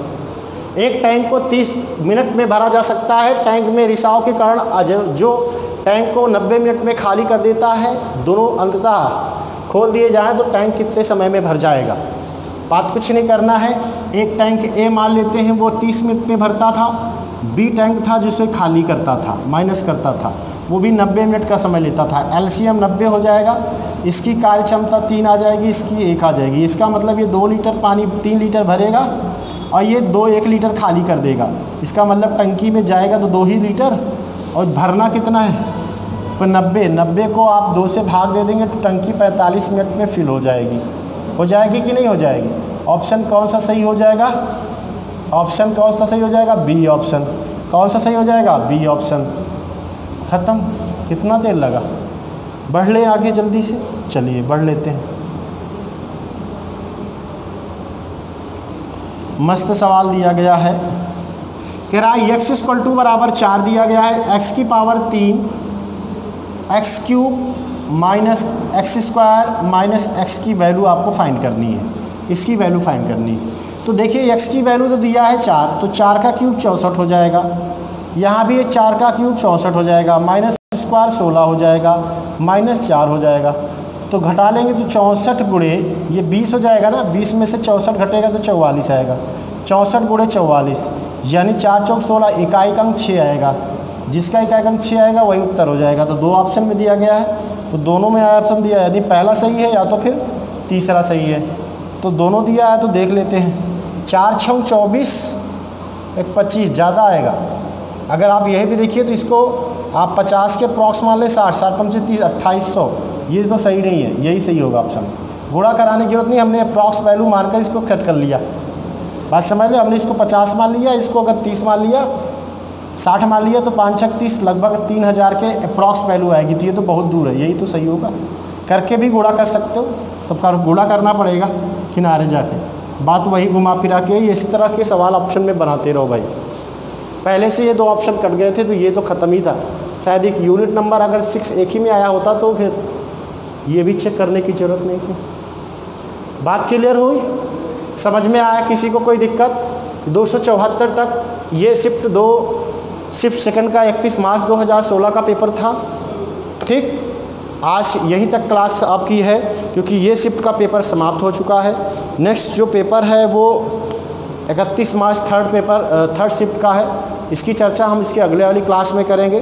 एक टैंक को 30 मिनट में भरा जा सकता है। टैंक में रिसाव के कारण जो टैंक को 90 मिनट में खाली कर देता है, दोनों अंततः खोल दिए जाएं तो टैंक कितने समय में भर जाएगा। बात कुछ नहीं करना है। एक टैंक ए मान लेते हैं वो 30 मिनट में भरता था, बी टैंक था जिसे खाली करता था, माइनस करता था, वो भी 90 मिनट का समय लेता था। एलसीएम 90 हो जाएगा, इसकी कार्य क्षमता 3 आ जाएगी, इसकी 1 आ जाएगी। इसका मतलब ये 2 लीटर पानी 3 लीटर भरेगा और ये 1 लीटर खाली कर देगा। इसका मतलब टंकी में जाएगा तो 2 ही लीटर और भरना कितना है, तो 90 को आप 2 से भाग दे देंगे तो टंकी 45 मिनट में फिल हो जाएगी। हो जाएगी कि नहीं हो जाएगी। ऑप्शन कौन सा सही हो जाएगा, ऑप्शन कौन सा सही हो जाएगा, बी ऑप्शन। कौन सा सही हो जाएगा, बी ऑप्शन। ख़त्म। कितना देर लगा, बढ़ ले आगे जल्दी से। चलिए बढ़ लेते हैं। मस्त सवाल दिया गया है, कह रहा है x = बराबर 4 दिया गया है, x की पावर 3 x³ - x² - x की वैल्यू आपको फाइंड करनी है। इसकी वैल्यू फाइंड करनी है। तो देखिए x की वैल्यू तो दिया है 4, तो 4 का क्यूब 64 हो जाएगा। यहाँ भी 4 का क्यूब 64 हो जाएगा, माइनस स्क्वायर 16 हो जाएगा, -4 हो जाएगा। तो घटा लेंगे तो 64 गुणे ये 20 हो जाएगा ना, 20 में से 64 घटेगा तो 44 आएगा। 64 गुणे 44 यानी 4 चौक 16, इकाई अंक 6 आएगा। जिसका इकाई अंक 6 आएगा वही उत्तर हो जाएगा। तो 2 ऑप्शन में दिया गया है, तो दोनों में ऑप्शन दिया है, यानी पहला सही है या तो फिर तीसरा सही है। तो दोनों दिया है तो देख लेते हैं। 4 छंग 24, 25 ज़्यादा आएगा। अगर आप यही भी देखिए तो इसको आप 50 के अप्रॉक्स मान ले, 60, 60 5 30, 2800, ये तो सही नहीं है, यही सही होगा ऑप्शन। गुणा कराने की जरूरत नहीं, हमने अप्रॉक्स वैल्यू मानकर इसको कट कर लिया। बात समझ लो, हमने इसको 50 मान लिया, इसको अगर 30 मान लिया, 60 मान लिया, तो 5 छक 30, लगभग 3000 के अप्रॉक्स वैल्यू आएगी। तो ये तो बहुत दूर है, यही तो सही होगा। करके भी गुणा कर सकते हो, तो गुणा करना पड़ेगा किनारे जाके। बात वही घुमा फिरा के इस तरह के सवाल ऑप्शन में बनाते रहो भाई। पहले से ये 2 ऑप्शन कट गए थे तो ये तो ख़त्म ही था। शायद एक यूनिट नंबर अगर 6 एक ही में आया होता तो फिर ये भी चेक करने की ज़रूरत नहीं थी। बात क्लियर हुई, समझ में आया किसी को कोई दिक्कत? 274 तक ये शिफ्ट सेकंड का 31 मार्च 2016 का पेपर था। ठीक, आज यहीं तक क्लास आपकी है, क्योंकि ये शिफ्ट का पेपर समाप्त हो चुका है। नेक्स्ट जो पेपर है वो 31 मार्च थर्ड शिफ्ट का है। इसकी चर्चा हम इसके अगले वाली क्लास में करेंगे।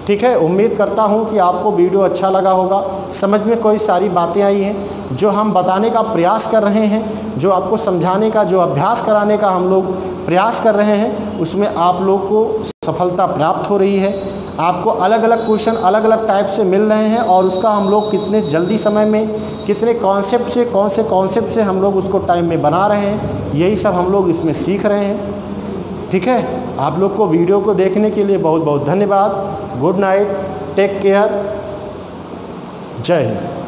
ठीक है, उम्मीद करता हूँ कि आपको वीडियो अच्छा लगा होगा, समझ में कोई सारी बातें आई हैं जो हम बताने का प्रयास कर रहे हैं, जो आपको समझाने का, जो अभ्यास कराने का हम लोग प्रयास कर रहे हैं, उसमें आप लोग को सफलता प्राप्त हो रही है। आपको अलग अलग क्वेश्चन अलग अलग टाइप से मिल रहे हैं और उसका हम लोग कितने जल्दी समय में, कितने कॉन्सेप्ट से, कौन से कॉन्सेप्ट से हम लोग उसको टाइम में बना रहे हैं, यही सब हम लोग इसमें सीख रहे हैं। ठीक है, आप लोग को वीडियो को देखने के लिए बहुत बहुत धन्यवाद। गुड नाइट, टेक केयर, जय हिंद।